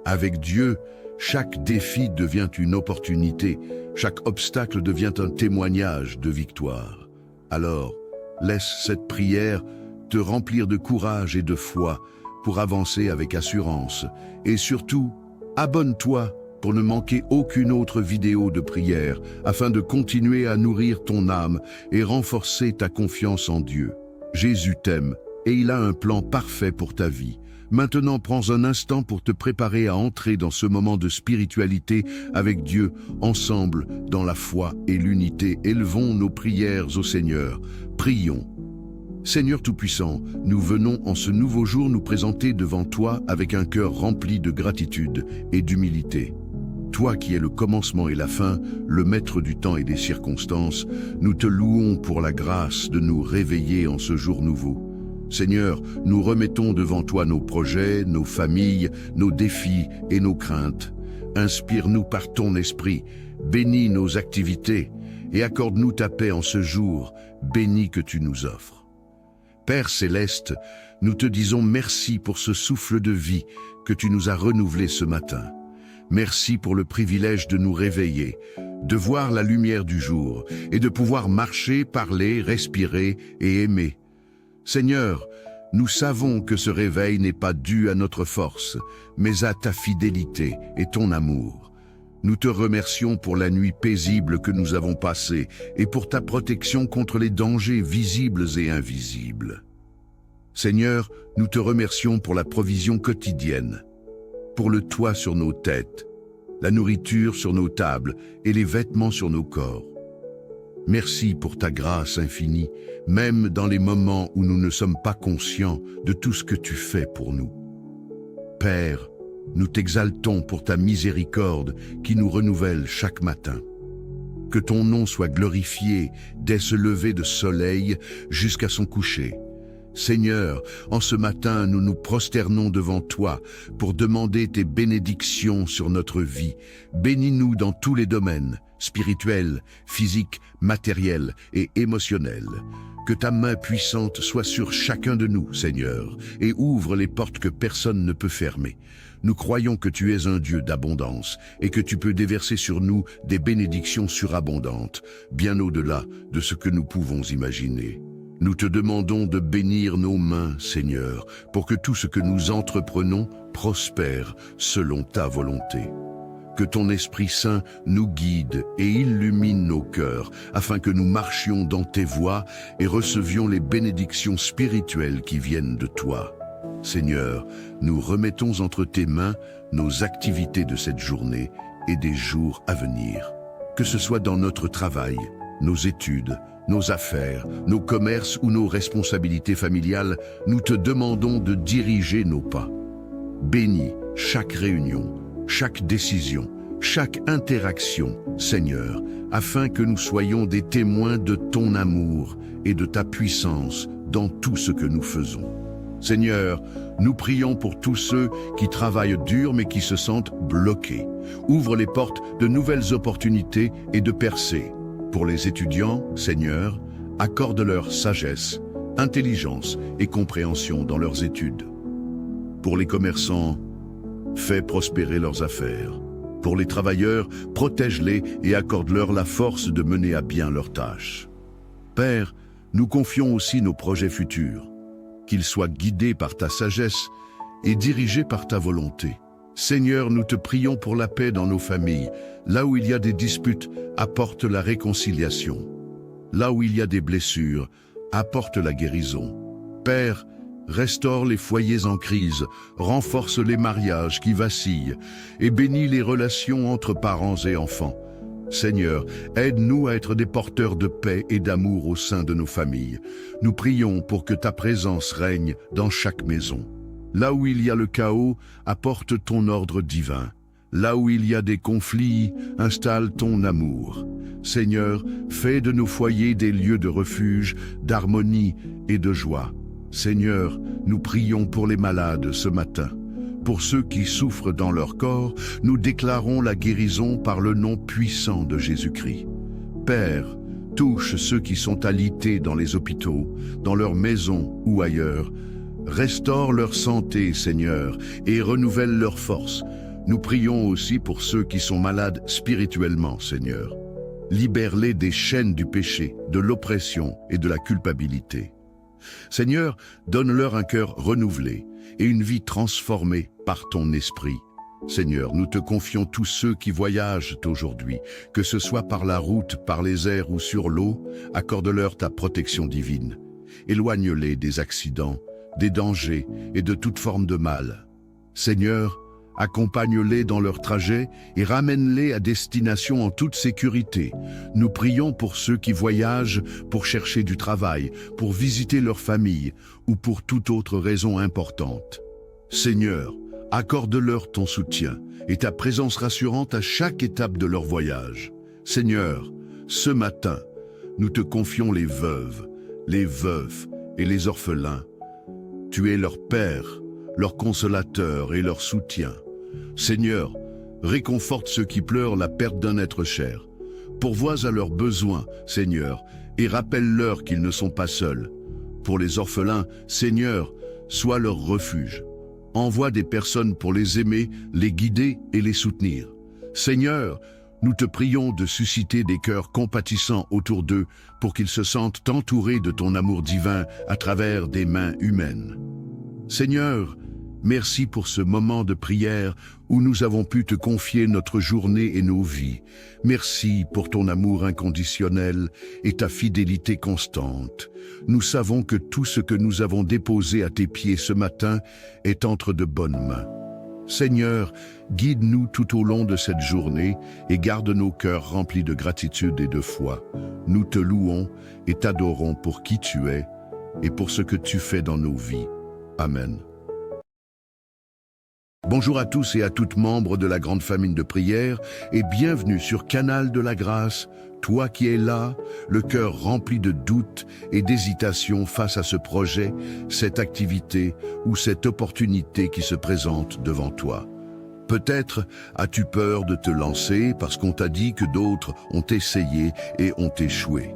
Avec Dieu, chaque défi devient une opportunité, chaque obstacle devient un témoignage de victoire. Alors, laisse cette prière te remplir de courage et de foi pour avancer avec assurance. Et surtout, abonne-toi pour ne manquer aucune autre vidéo de prière afin de continuer à nourrir ton âme et renforcer ta confiance en Dieu. Jésus t'aime et il a un plan parfait pour ta vie. Maintenant, prends un instant pour te préparer à entrer dans ce moment de spiritualité avec Dieu. Ensemble, dans la foi et l'unité, élevons nos prières au Seigneur. Prions. Seigneur Tout-Puissant, nous venons en ce nouveau jour nous présenter devant toi avec un cœur rempli de gratitude et d'humilité. Toi qui es le commencement et la fin, le maître du temps et des circonstances, nous te louons pour la grâce de nous réveiller en ce jour nouveau. Seigneur, nous remettons devant toi nos projets, nos familles, nos défis et nos craintes. Inspire-nous par ton esprit, bénis nos activités et accorde-nous ta paix en ce jour béni que tu nous offres. Père céleste, nous te disons merci pour ce souffle de vie que tu nous as renouvelé ce matin. Merci pour le privilège de nous réveiller, de voir la lumière du jour et de pouvoir marcher, parler, respirer et aimer. Seigneur, nous savons que ce réveil n'est pas dû à notre force, mais à ta fidélité et ton amour. Nous te remercions pour la nuit paisible que nous avons passée et pour ta protection contre les dangers visibles et invisibles. Seigneur, nous te remercions pour la provision quotidienne, pour le toit sur nos têtes, la nourriture sur nos tables et les vêtements sur nos corps. Merci pour ta grâce infinie, même dans les moments où nous ne sommes pas conscients de tout ce que tu fais pour nous. Père, nous t'exaltons pour ta miséricorde qui nous renouvelle chaque matin. Que ton nom soit glorifié dès ce lever de soleil jusqu'à son coucher. Seigneur, en ce matin, nous nous prosternons devant toi pour demander tes bénédictions sur notre vie. Bénis-nous dans tous les domaines, spirituels, physiques, matériels et émotionnels. Que ta main puissante soit sur chacun de nous, Seigneur, et ouvre les portes que personne ne peut fermer. Nous croyons que tu es un Dieu d'abondance et que tu peux déverser sur nous des bénédictions surabondantes, bien au-delà de ce que nous pouvons imaginer. Nous te demandons de bénir nos mains, Seigneur, pour que tout ce que nous entreprenons prospère selon ta volonté. Que ton Esprit Saint nous guide et illumine nos cœurs, afin que nous marchions dans tes voies et recevions les bénédictions spirituelles qui viennent de toi. Seigneur, nous remettons entre tes mains nos activités de cette journée et des jours à venir. Que ce soit dans notre travail, nos études, nos affaires, nos commerces ou nos responsabilités familiales, nous te demandons de diriger nos pas. Bénis chaque réunion, chaque décision, chaque interaction, Seigneur, afin que nous soyons des témoins de ton amour et de ta puissance dans tout ce que nous faisons. Seigneur, nous prions pour tous ceux qui travaillent dur mais qui se sentent bloqués. Ouvre les portes de nouvelles opportunités et de percées. Pour les étudiants, Seigneur, accorde-leur sagesse, intelligence et compréhension dans leurs études. Pour les commerçants, fais prospérer leurs affaires. Pour les travailleurs, protège-les et accorde-leur la force de mener à bien leurs tâches. Père, nous confions aussi nos projets futurs, qu'ils soient guidés par ta sagesse et dirigés par ta volonté. Seigneur, nous te prions pour la paix dans nos familles. Là où il y a des disputes, apporte la réconciliation. Là où il y a des blessures, apporte la guérison. Père, restaure les foyers en crise, renforce les mariages qui vacillent et bénis les relations entre parents et enfants. Seigneur, aide-nous à être des porteurs de paix et d'amour au sein de nos familles. Nous prions pour que ta présence règne dans chaque maison. Là où il y a le chaos, apporte ton ordre divin. Là où il y a des conflits, installe ton amour. Seigneur, fais de nos foyers des lieux de refuge, d'harmonie et de joie. Seigneur, nous prions pour les malades ce matin. Pour ceux qui souffrent dans leur corps, nous déclarons la guérison par le nom puissant de Jésus-Christ. Père, touche ceux qui sont alités dans les hôpitaux, dans leurs maisons ou ailleurs. Restaure leur santé, Seigneur, et renouvelle leur force. Nous prions aussi pour ceux qui sont malades spirituellement, Seigneur. Libère-les des chaînes du péché, de l'oppression et de la culpabilité. Seigneur, donne-leur un cœur renouvelé et une vie transformée par ton esprit. Seigneur, nous te confions tous ceux qui voyagent aujourd'hui, que ce soit par la route, par les airs ou sur l'eau, accorde-leur ta protection divine. Éloigne-les des accidents, des dangers et de toute forme de mal. Seigneur, accompagne-les dans leur trajet et ramène-les à destination en toute sécurité. Nous prions pour ceux qui voyagent pour chercher du travail, pour visiter leur famille ou pour toute autre raison importante. Seigneur, accorde-leur ton soutien et ta présence rassurante à chaque étape de leur voyage. Seigneur, ce matin, nous te confions les veuves, les veufs et les orphelins. Tu es leur Père, leur consolateur et leur soutien. Seigneur, réconforte ceux qui pleurent la perte d'un être cher. Pourvois à leurs besoins, Seigneur, et rappelle-leur qu'ils ne sont pas seuls. Pour les orphelins, Seigneur, sois leur refuge. Envoie des personnes pour les aimer, les guider et les soutenir. Seigneur, nous te prions de susciter des cœurs compatissants autour d'eux pour qu'ils se sentent entourés de ton amour divin à travers des mains humaines. Seigneur, merci pour ce moment de prière où nous avons pu te confier notre journée et nos vies. Merci pour ton amour inconditionnel et ta fidélité constante. Nous savons que tout ce que nous avons déposé à tes pieds ce matin est entre de bonnes mains. Seigneur, guide-nous tout au long de cette journée et garde nos cœurs remplis de gratitude et de foi. Nous te louons et t'adorons pour qui tu es et pour ce que tu fais dans nos vies. Amen. Bonjour à tous et à toutes membres de la grande famille de prière et bienvenue sur Canal de la Grâce, Toi qui es là, le cœur rempli de doutes et d'hésitation face à ce projet, cette activité ou cette opportunité qui se présente devant toi. Peut-être as-tu peur de te lancer parce qu'on t'a dit que d'autres ont essayé et ont échoué.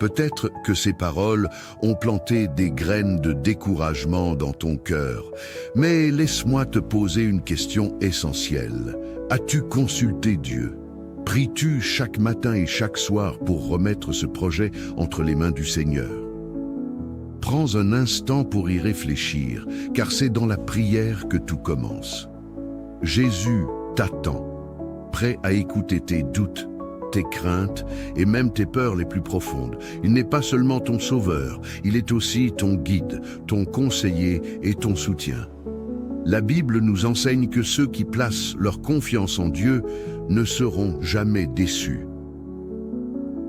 Peut-être que ces paroles ont planté des graines de découragement dans ton cœur. Mais laisse-moi te poser une question essentielle. As-tu consulté Dieu? Pries-tu chaque matin et chaque soir pour remettre ce projet entre les mains du Seigneur? Prends un instant pour y réfléchir, car c'est dans la prière que tout commence. Jésus t'attend, prêt à écouter tes doutes, tes craintes et même tes peurs les plus profondes. Il n'est pas seulement ton sauveur, il est aussi ton guide, ton conseiller et ton soutien. La Bible nous enseigne que ceux qui placent leur confiance en Dieu ne seront jamais déçus.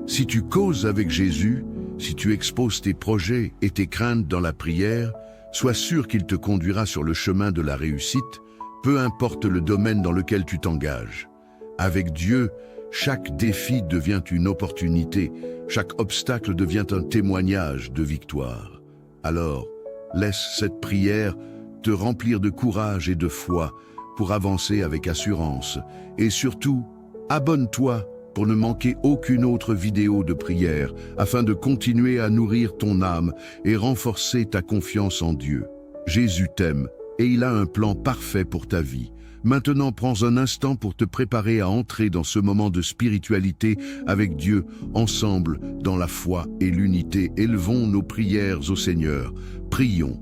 Si tu causes avec Jésus, si tu exposes tes projets et tes craintes dans la prière, sois sûr qu'il te conduira sur le chemin de la réussite, peu importe le domaine dans lequel tu t'engages. Avec Dieu, chaque défi devient une opportunité, chaque obstacle devient un témoignage de victoire. Alors, laisse cette prière te remplir de courage et de foi pour avancer avec assurance. Et surtout, abonne-toi pour ne manquer aucune autre vidéo de prière afin de continuer à nourrir ton âme et renforcer ta confiance en Dieu. Jésus t'aime et il a un plan parfait pour ta vie. Maintenant, prends un instant pour te préparer à entrer dans ce moment de spiritualité avec Dieu, ensemble, dans la foi et l'unité. Élevons nos prières au Seigneur. Prions.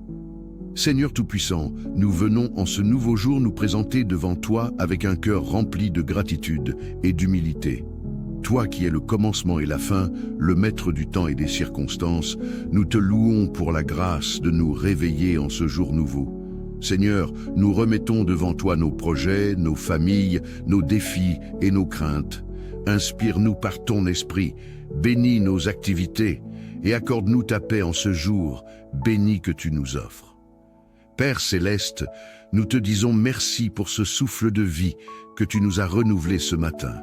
Seigneur Tout-Puissant, nous venons en ce nouveau jour nous présenter devant toi avec un cœur rempli de gratitude et d'humilité. Toi qui es le commencement et la fin, le maître du temps et des circonstances, nous te louons pour la grâce de nous réveiller en ce jour nouveau. Seigneur, nous remettons devant toi nos projets, nos familles, nos défis et nos craintes. Inspire-nous par ton esprit, bénis nos activités et accorde-nous ta paix en ce jour béni que tu nous offres. Père céleste, nous te disons merci pour ce souffle de vie que tu nous as renouvelé ce matin.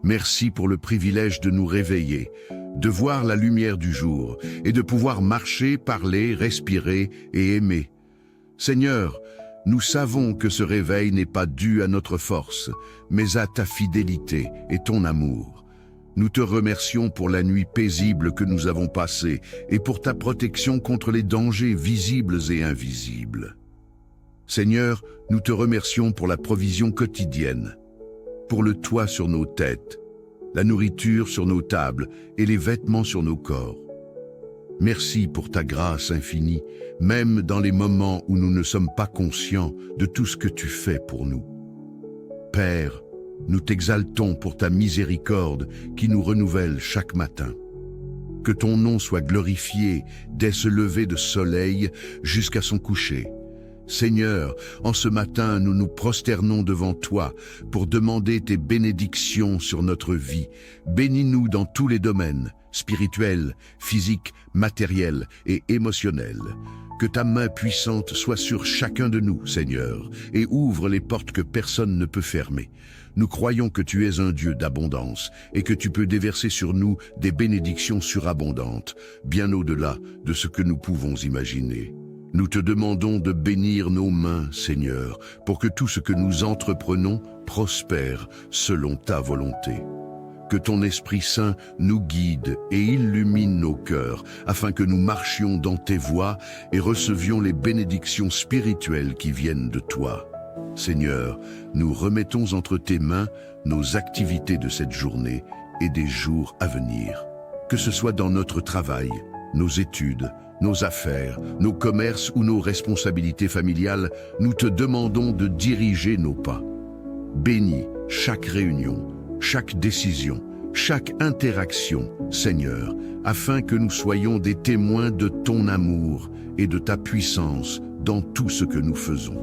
Merci pour le privilège de nous réveiller, de voir la lumière du jour et de pouvoir marcher, parler, respirer et aimer. Seigneur, nous savons que ce réveil n'est pas dû à notre force, mais à ta fidélité et ton amour. Nous te remercions pour la nuit paisible que nous avons passée et pour ta protection contre les dangers visibles et invisibles. Seigneur, nous te remercions pour la provision quotidienne, pour le toit sur nos têtes, la nourriture sur nos tables et les vêtements sur nos corps. Merci pour ta grâce infinie, même dans les moments où nous ne sommes pas conscients de tout ce que tu fais pour nous. Père, nous t'exaltons pour ta miséricorde qui nous renouvelle chaque matin. Que ton nom soit glorifié dès ce lever de soleil jusqu'à son coucher. Seigneur, en ce matin, nous nous prosternons devant toi pour demander tes bénédictions sur notre vie. Bénis-nous dans tous les domaines, spirituels, physiques, matériels et émotionnels. Que ta main puissante soit sur chacun de nous, Seigneur, et ouvre les portes que personne ne peut fermer. Nous croyons que tu es un Dieu d'abondance et que tu peux déverser sur nous des bénédictions surabondantes, bien au-delà de ce que nous pouvons imaginer. Nous te demandons de bénir nos mains, Seigneur, pour que tout ce que nous entreprenons prospère selon ta volonté. Que ton Esprit Saint nous guide et illumine nos cœurs, afin que nous marchions dans tes voies et recevions les bénédictions spirituelles qui viennent de toi. Seigneur, nous remettons entre tes mains nos activités de cette journée et des jours à venir. Que ce soit dans notre travail, nos études, nos affaires, nos commerces ou nos responsabilités familiales, nous te demandons de diriger nos pas. Bénis chaque réunion, chaque décision, chaque interaction, Seigneur, afin que nous soyons des témoins de ton amour et de ta puissance dans tout ce que nous faisons.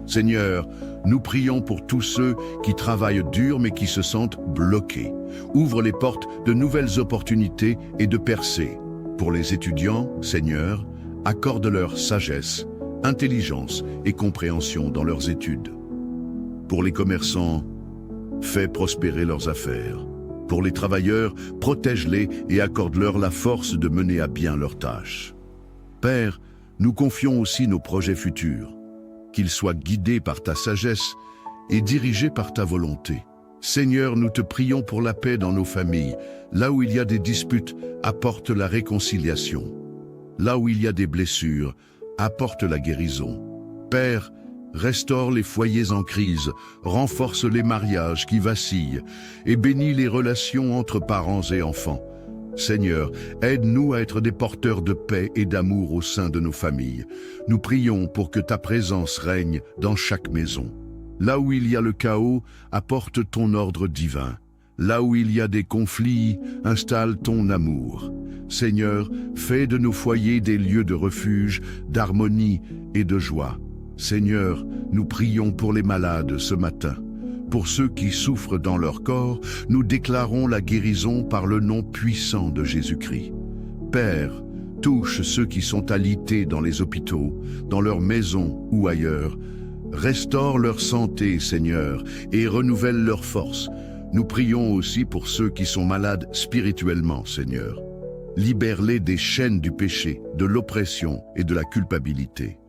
Seigneur, nous prions pour tous ceux qui travaillent dur mais qui se sentent bloqués. Ouvre les portes de nouvelles opportunités et de percées. Pour les étudiants, Seigneur, accorde-leur sagesse, intelligence et compréhension dans leurs études. Pour les commerçants, fais prospérer leurs affaires. Pour les travailleurs, protège-les et accorde-leur la force de mener à bien leurs tâches. Père, nous confions aussi nos projets futurs, qu'ils soient guidés par ta sagesse et dirigés par ta volonté. Seigneur, nous te prions pour la paix dans nos familles. Là où il y a des disputes, apporte la réconciliation. Là où il y a des blessures, apporte la guérison. Père, restaure les foyers en crise, renforce les mariages qui vacillent et bénis les relations entre parents et enfants. Seigneur, aide-nous à être des porteurs de paix et d'amour au sein de nos familles. Nous prions pour que ta présence règne dans chaque maison. Là où il y a le chaos, apporte ton ordre divin. Là où il y a des conflits, installe ton amour. Seigneur, fais de nos foyers des lieux de refuge, d'harmonie et de joie. Seigneur, nous prions pour les malades ce matin. Pour ceux qui souffrent dans leur corps, nous déclarons la guérison par le nom puissant de Jésus-Christ. Père, touche ceux qui sont alités dans les hôpitaux, dans leurs maisons ou ailleurs. Restaure leur santé, Seigneur, et renouvelle leur force. Nous prions aussi pour ceux qui sont malades spirituellement, Seigneur. Libère-les des chaînes du péché, de l'oppression et de la culpabilité.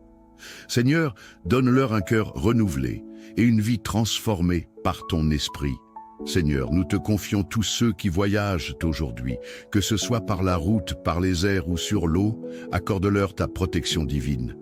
Seigneur, donne-leur un cœur renouvelé et une vie transformée par ton esprit. Seigneur, nous te confions tous ceux qui voyagent aujourd'hui, que ce soit par la route, par les airs ou sur l'eau, accorde-leur ta protection divine.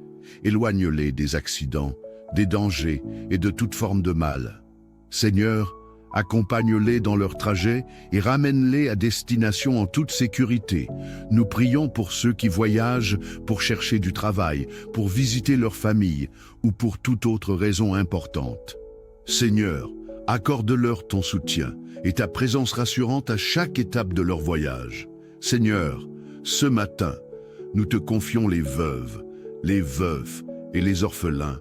Éloigne-les des accidents, des dangers et de toute forme de mal. Seigneur, accompagne-les dans leur trajet et ramène-les à destination en toute sécurité. Nous prions pour ceux qui voyagent pour chercher du travail, pour visiter leur famille ou pour toute autre raison importante. Seigneur, accorde-leur ton soutien et ta présence rassurante à chaque étape de leur voyage. Seigneur, ce matin, nous te confions les veuves, les veufs et les orphelins.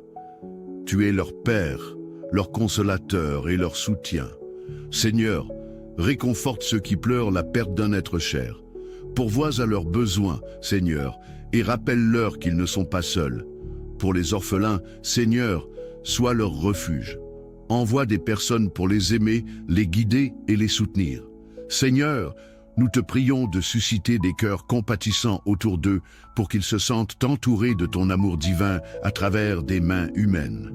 Tu es leur Père, leur consolateur et leur soutien. Seigneur, réconforte ceux qui pleurent la perte d'un être cher. Pourvois à leurs besoins, Seigneur, et rappelle-leur qu'ils ne sont pas seuls. Pour les orphelins, Seigneur, sois leur refuge. Envoie des personnes pour les aimer, les guider et les soutenir. Seigneur, nous te prions de susciter des cœurs compatissants autour d'eux pour qu'ils se sentent entourés de ton amour divin à travers des mains humaines.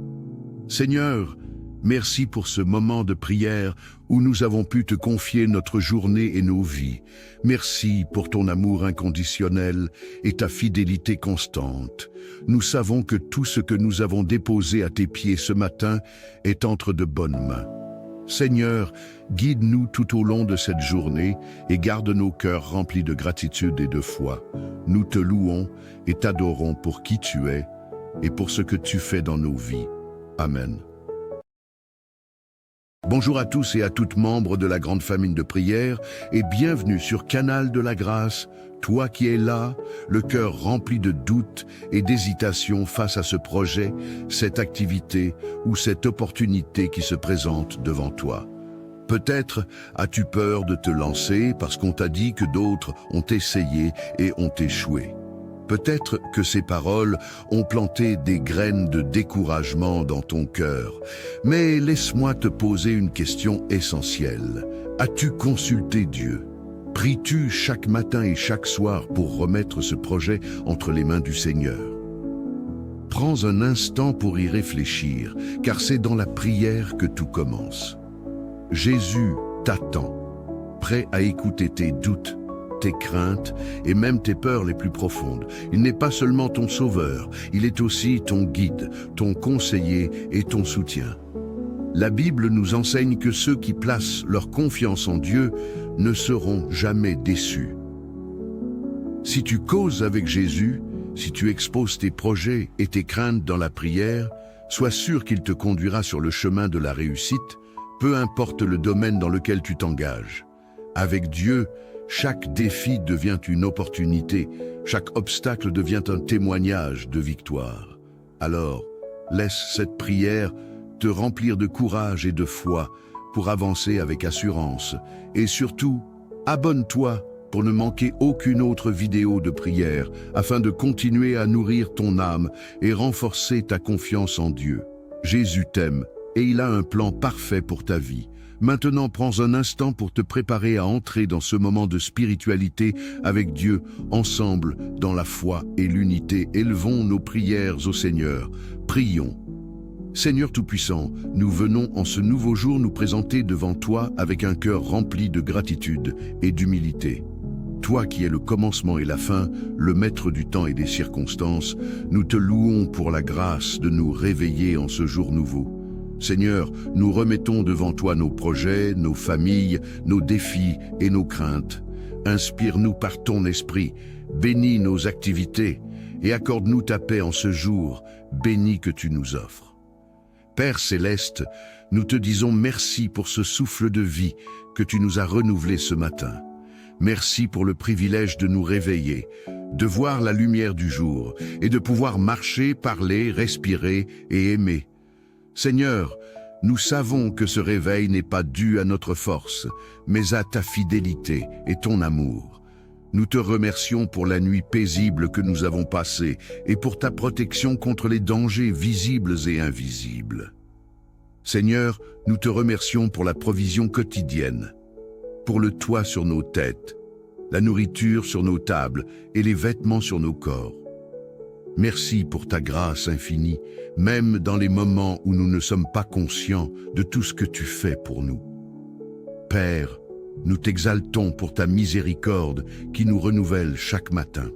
Seigneur, merci pour ce moment de prière où nous avons pu te confier notre journée et nos vies. Merci pour ton amour inconditionnel et ta fidélité constante. Nous savons que tout ce que nous avons déposé à tes pieds ce matin est entre de bonnes mains. Seigneur, guide-nous tout au long de cette journée et garde nos cœurs remplis de gratitude et de foi. Nous te louons et t'adorons pour qui tu es et pour ce que tu fais dans nos vies. Amen. Bonjour à tous et à toutes membres de la grande famille de prière et bienvenue sur Canal de la Grâce, toi qui es là, le cœur rempli de doutes et d'hésitation face à ce projet, cette activité ou cette opportunité qui se présente devant toi. Peut-être as-tu peur de te lancer parce qu'on t'a dit que d'autres ont essayé et ont échoué. Peut-être que ces paroles ont planté des graines de découragement dans ton cœur. Mais laisse-moi te poser une question essentielle. As-tu consulté Dieu? Pries-tu chaque matin et chaque soir pour remettre ce projet entre les mains du Seigneur? Prends un instant pour y réfléchir, car c'est dans la prière que tout commence. Jésus t'attend, prêt à écouter tes doutes, tes craintes et même tes peurs les plus profondes. Il n'est pas seulement ton sauveur, il est aussi ton guide, ton conseiller et ton soutien. La Bible nous enseigne que ceux qui placent leur confiance en Dieu ne seront jamais déçus. Si tu causes avec Jésus, si tu exposes tes projets et tes craintes dans la prière, sois sûr qu'il te conduira sur le chemin de la réussite, peu importe le domaine dans lequel tu t'engages. Avec Dieu, chaque défi devient une opportunité, chaque obstacle devient un témoignage de victoire. Alors, laisse cette prière te remplir de courage et de foi pour avancer avec assurance. Et surtout, abonne-toi pour ne manquer aucune autre vidéo de prière afin de continuer à nourrir ton âme et renforcer ta confiance en Dieu. Jésus t'aime et il a un plan parfait pour ta vie. Maintenant, prends un instant pour te préparer à entrer dans ce moment de spiritualité avec Dieu, ensemble, dans la foi et l'unité. Élevons nos prières au Seigneur. Prions. Seigneur Tout-Puissant, nous venons en ce nouveau jour nous présenter devant toi avec un cœur rempli de gratitude et d'humilité. Toi qui es le commencement et la fin, le maître du temps et des circonstances, nous te louons pour la grâce de nous réveiller en ce jour nouveau. Seigneur, nous remettons devant toi nos projets, nos familles, nos défis et nos craintes. Inspire-nous par ton esprit, bénis nos activités et accorde-nous ta paix en ce jour béni que tu nous offres. Père céleste, nous te disons merci pour ce souffle de vie que tu nous as renouvelé ce matin. Merci pour le privilège de nous réveiller, de voir la lumière du jour et de pouvoir marcher, parler, respirer et aimer. Seigneur, nous savons que ce réveil n'est pas dû à notre force, mais à ta fidélité et ton amour. Nous te remercions pour la nuit paisible que nous avons passée et pour ta protection contre les dangers visibles et invisibles. Seigneur, nous te remercions pour la provision quotidienne, pour le toit sur nos têtes, la nourriture sur nos tables et les vêtements sur nos corps. Merci pour ta grâce infinie, même dans les moments où nous ne sommes pas conscients de tout ce que tu fais pour nous. Père, nous t'exaltons pour ta miséricorde qui nous renouvelle chaque matin.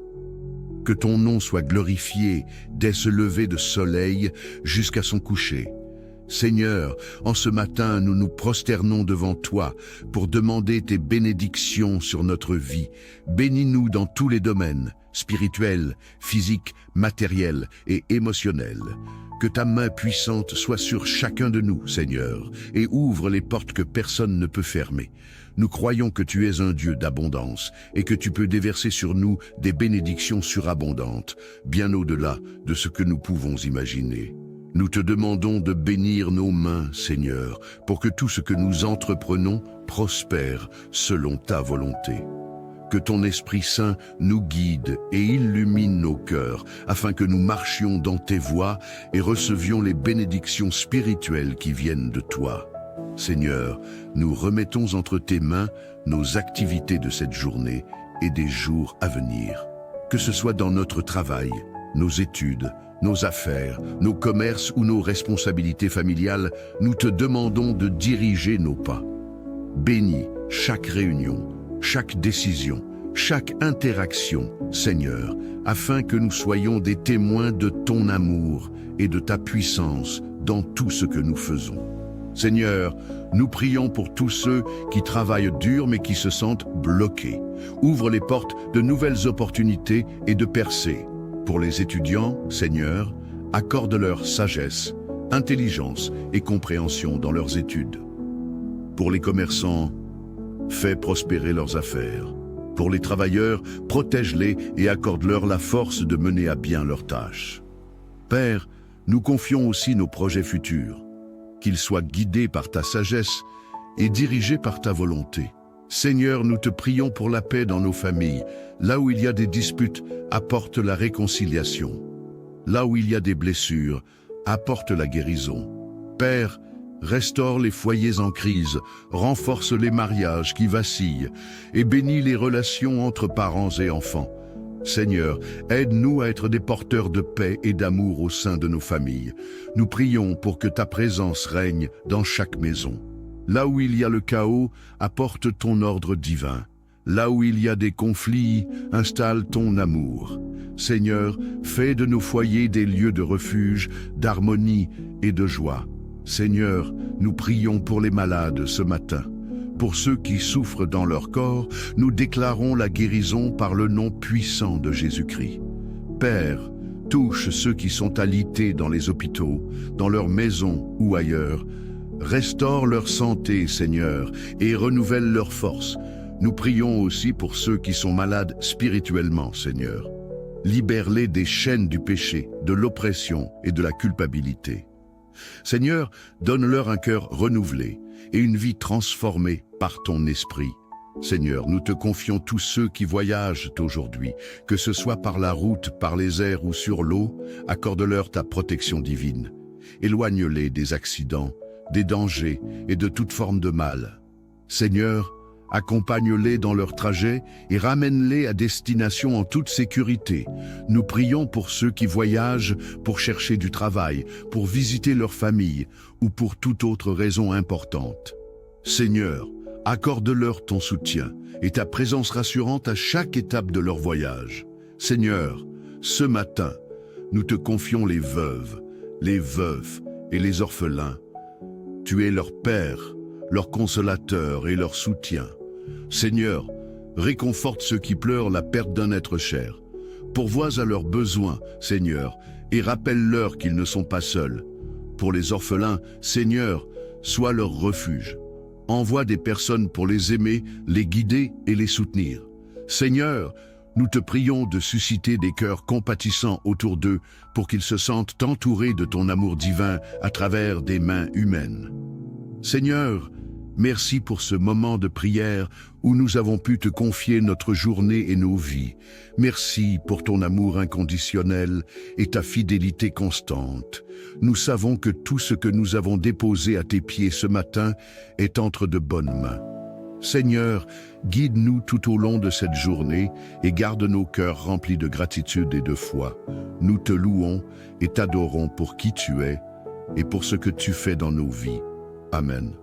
Que ton nom soit glorifié dès ce lever de soleil jusqu'à son coucher. Seigneur, en ce matin, nous nous prosternons devant toi pour demander tes bénédictions sur notre vie. Bénis-nous dans tous les domaines, spirituels, physiques, matériels et émotionnels. Que ta main puissante soit sur chacun de nous, Seigneur, et ouvre les portes que personne ne peut fermer. Nous croyons que tu es un Dieu d'abondance et que tu peux déverser sur nous des bénédictions surabondantes, bien au-delà de ce que nous pouvons imaginer. Nous te demandons de bénir nos mains, Seigneur, pour que tout ce que nous entreprenons prospère selon ta volonté. Que ton Esprit Saint nous guide et illumine nos cœurs, afin que nous marchions dans tes voies et recevions les bénédictions spirituelles qui viennent de toi. Seigneur, nous remettons entre tes mains nos activités de cette journée et des jours à venir. Que ce soit dans notre travail, nos études, nos affaires, nos commerces ou nos responsabilités familiales, nous te demandons de diriger nos pas. Bénis chaque réunion, chaque décision, chaque interaction, Seigneur, afin que nous soyons des témoins de ton amour et de ta puissance dans tout ce que nous faisons. Seigneur, nous prions pour tous ceux qui travaillent dur mais qui se sentent bloqués. Ouvre les portes de nouvelles opportunités et de percées. Pour les étudiants, Seigneur, accorde-leur sagesse, intelligence et compréhension dans leurs études. Pour les commerçants, fais prospérer leurs affaires. Pour les travailleurs, protège-les et accorde-leur la force de mener à bien leurs tâches. Père, nous confions aussi nos projets futurs, qu'ils soient guidés par ta sagesse et dirigés par ta volonté. Seigneur, nous te prions pour la paix dans nos familles. Là où il y a des disputes, apporte la réconciliation. Là où il y a des blessures, apporte la guérison. Père, restaure les foyers en crise, renforce les mariages qui vacillent et bénis les relations entre parents et enfants. Seigneur, aide-nous à être des porteurs de paix et d'amour au sein de nos familles. Nous prions pour que ta présence règne dans chaque maison. Là où il y a le chaos, apporte ton ordre divin. Là où il y a des conflits, installe ton amour. Seigneur, fais de nos foyers des lieux de refuge, d'harmonie et de joie. Seigneur, nous prions pour les malades ce matin. Pour ceux qui souffrent dans leur corps, nous déclarons la guérison par le nom puissant de Jésus-Christ. Père, touche ceux qui sont alités dans les hôpitaux, dans leurs maisons ou ailleurs. Restaure leur santé, Seigneur, et renouvelle leur force. Nous prions aussi pour ceux qui sont malades spirituellement, Seigneur. Libère-les des chaînes du péché, de l'oppression et de la culpabilité. Seigneur, donne-leur un cœur renouvelé et une vie transformée par ton esprit. Seigneur, nous te confions tous ceux qui voyagent aujourd'hui, que ce soit par la route, par les airs ou sur l'eau, accorde-leur ta protection divine. Éloigne-les des accidents, des dangers et de toute forme de mal. Seigneur, accompagne-les dans leur trajet et ramène-les à destination en toute sécurité. Nous prions pour ceux qui voyagent pour chercher du travail, pour visiter leur famille ou pour toute autre raison importante. Seigneur, accorde-leur ton soutien et ta présence rassurante à chaque étape de leur voyage. Seigneur, ce matin, nous te confions les veuves, les veufs et les orphelins. Tu es leur Père, leur consolateur et leur soutien. Seigneur, réconforte ceux qui pleurent la perte d'un être cher. Pourvois à leurs besoins, Seigneur, et rappelle-leur qu'ils ne sont pas seuls. Pour les orphelins, Seigneur, sois leur refuge. Envoie des personnes pour les aimer, les guider et les soutenir. Seigneur, nous te prions de susciter des cœurs compatissants autour d'eux pour qu'ils se sentent entourés de ton amour divin à travers des mains humaines. Seigneur, merci pour ce moment de prière où nous avons pu te confier notre journée et nos vies. Merci pour ton amour inconditionnel et ta fidélité constante. Nous savons que tout ce que nous avons déposé à tes pieds ce matin est entre de bonnes mains. Seigneur, guide-nous tout au long de cette journée et garde nos cœurs remplis de gratitude et de foi. Nous te louons et t'adorons pour qui tu es et pour ce que tu fais dans nos vies. Amen.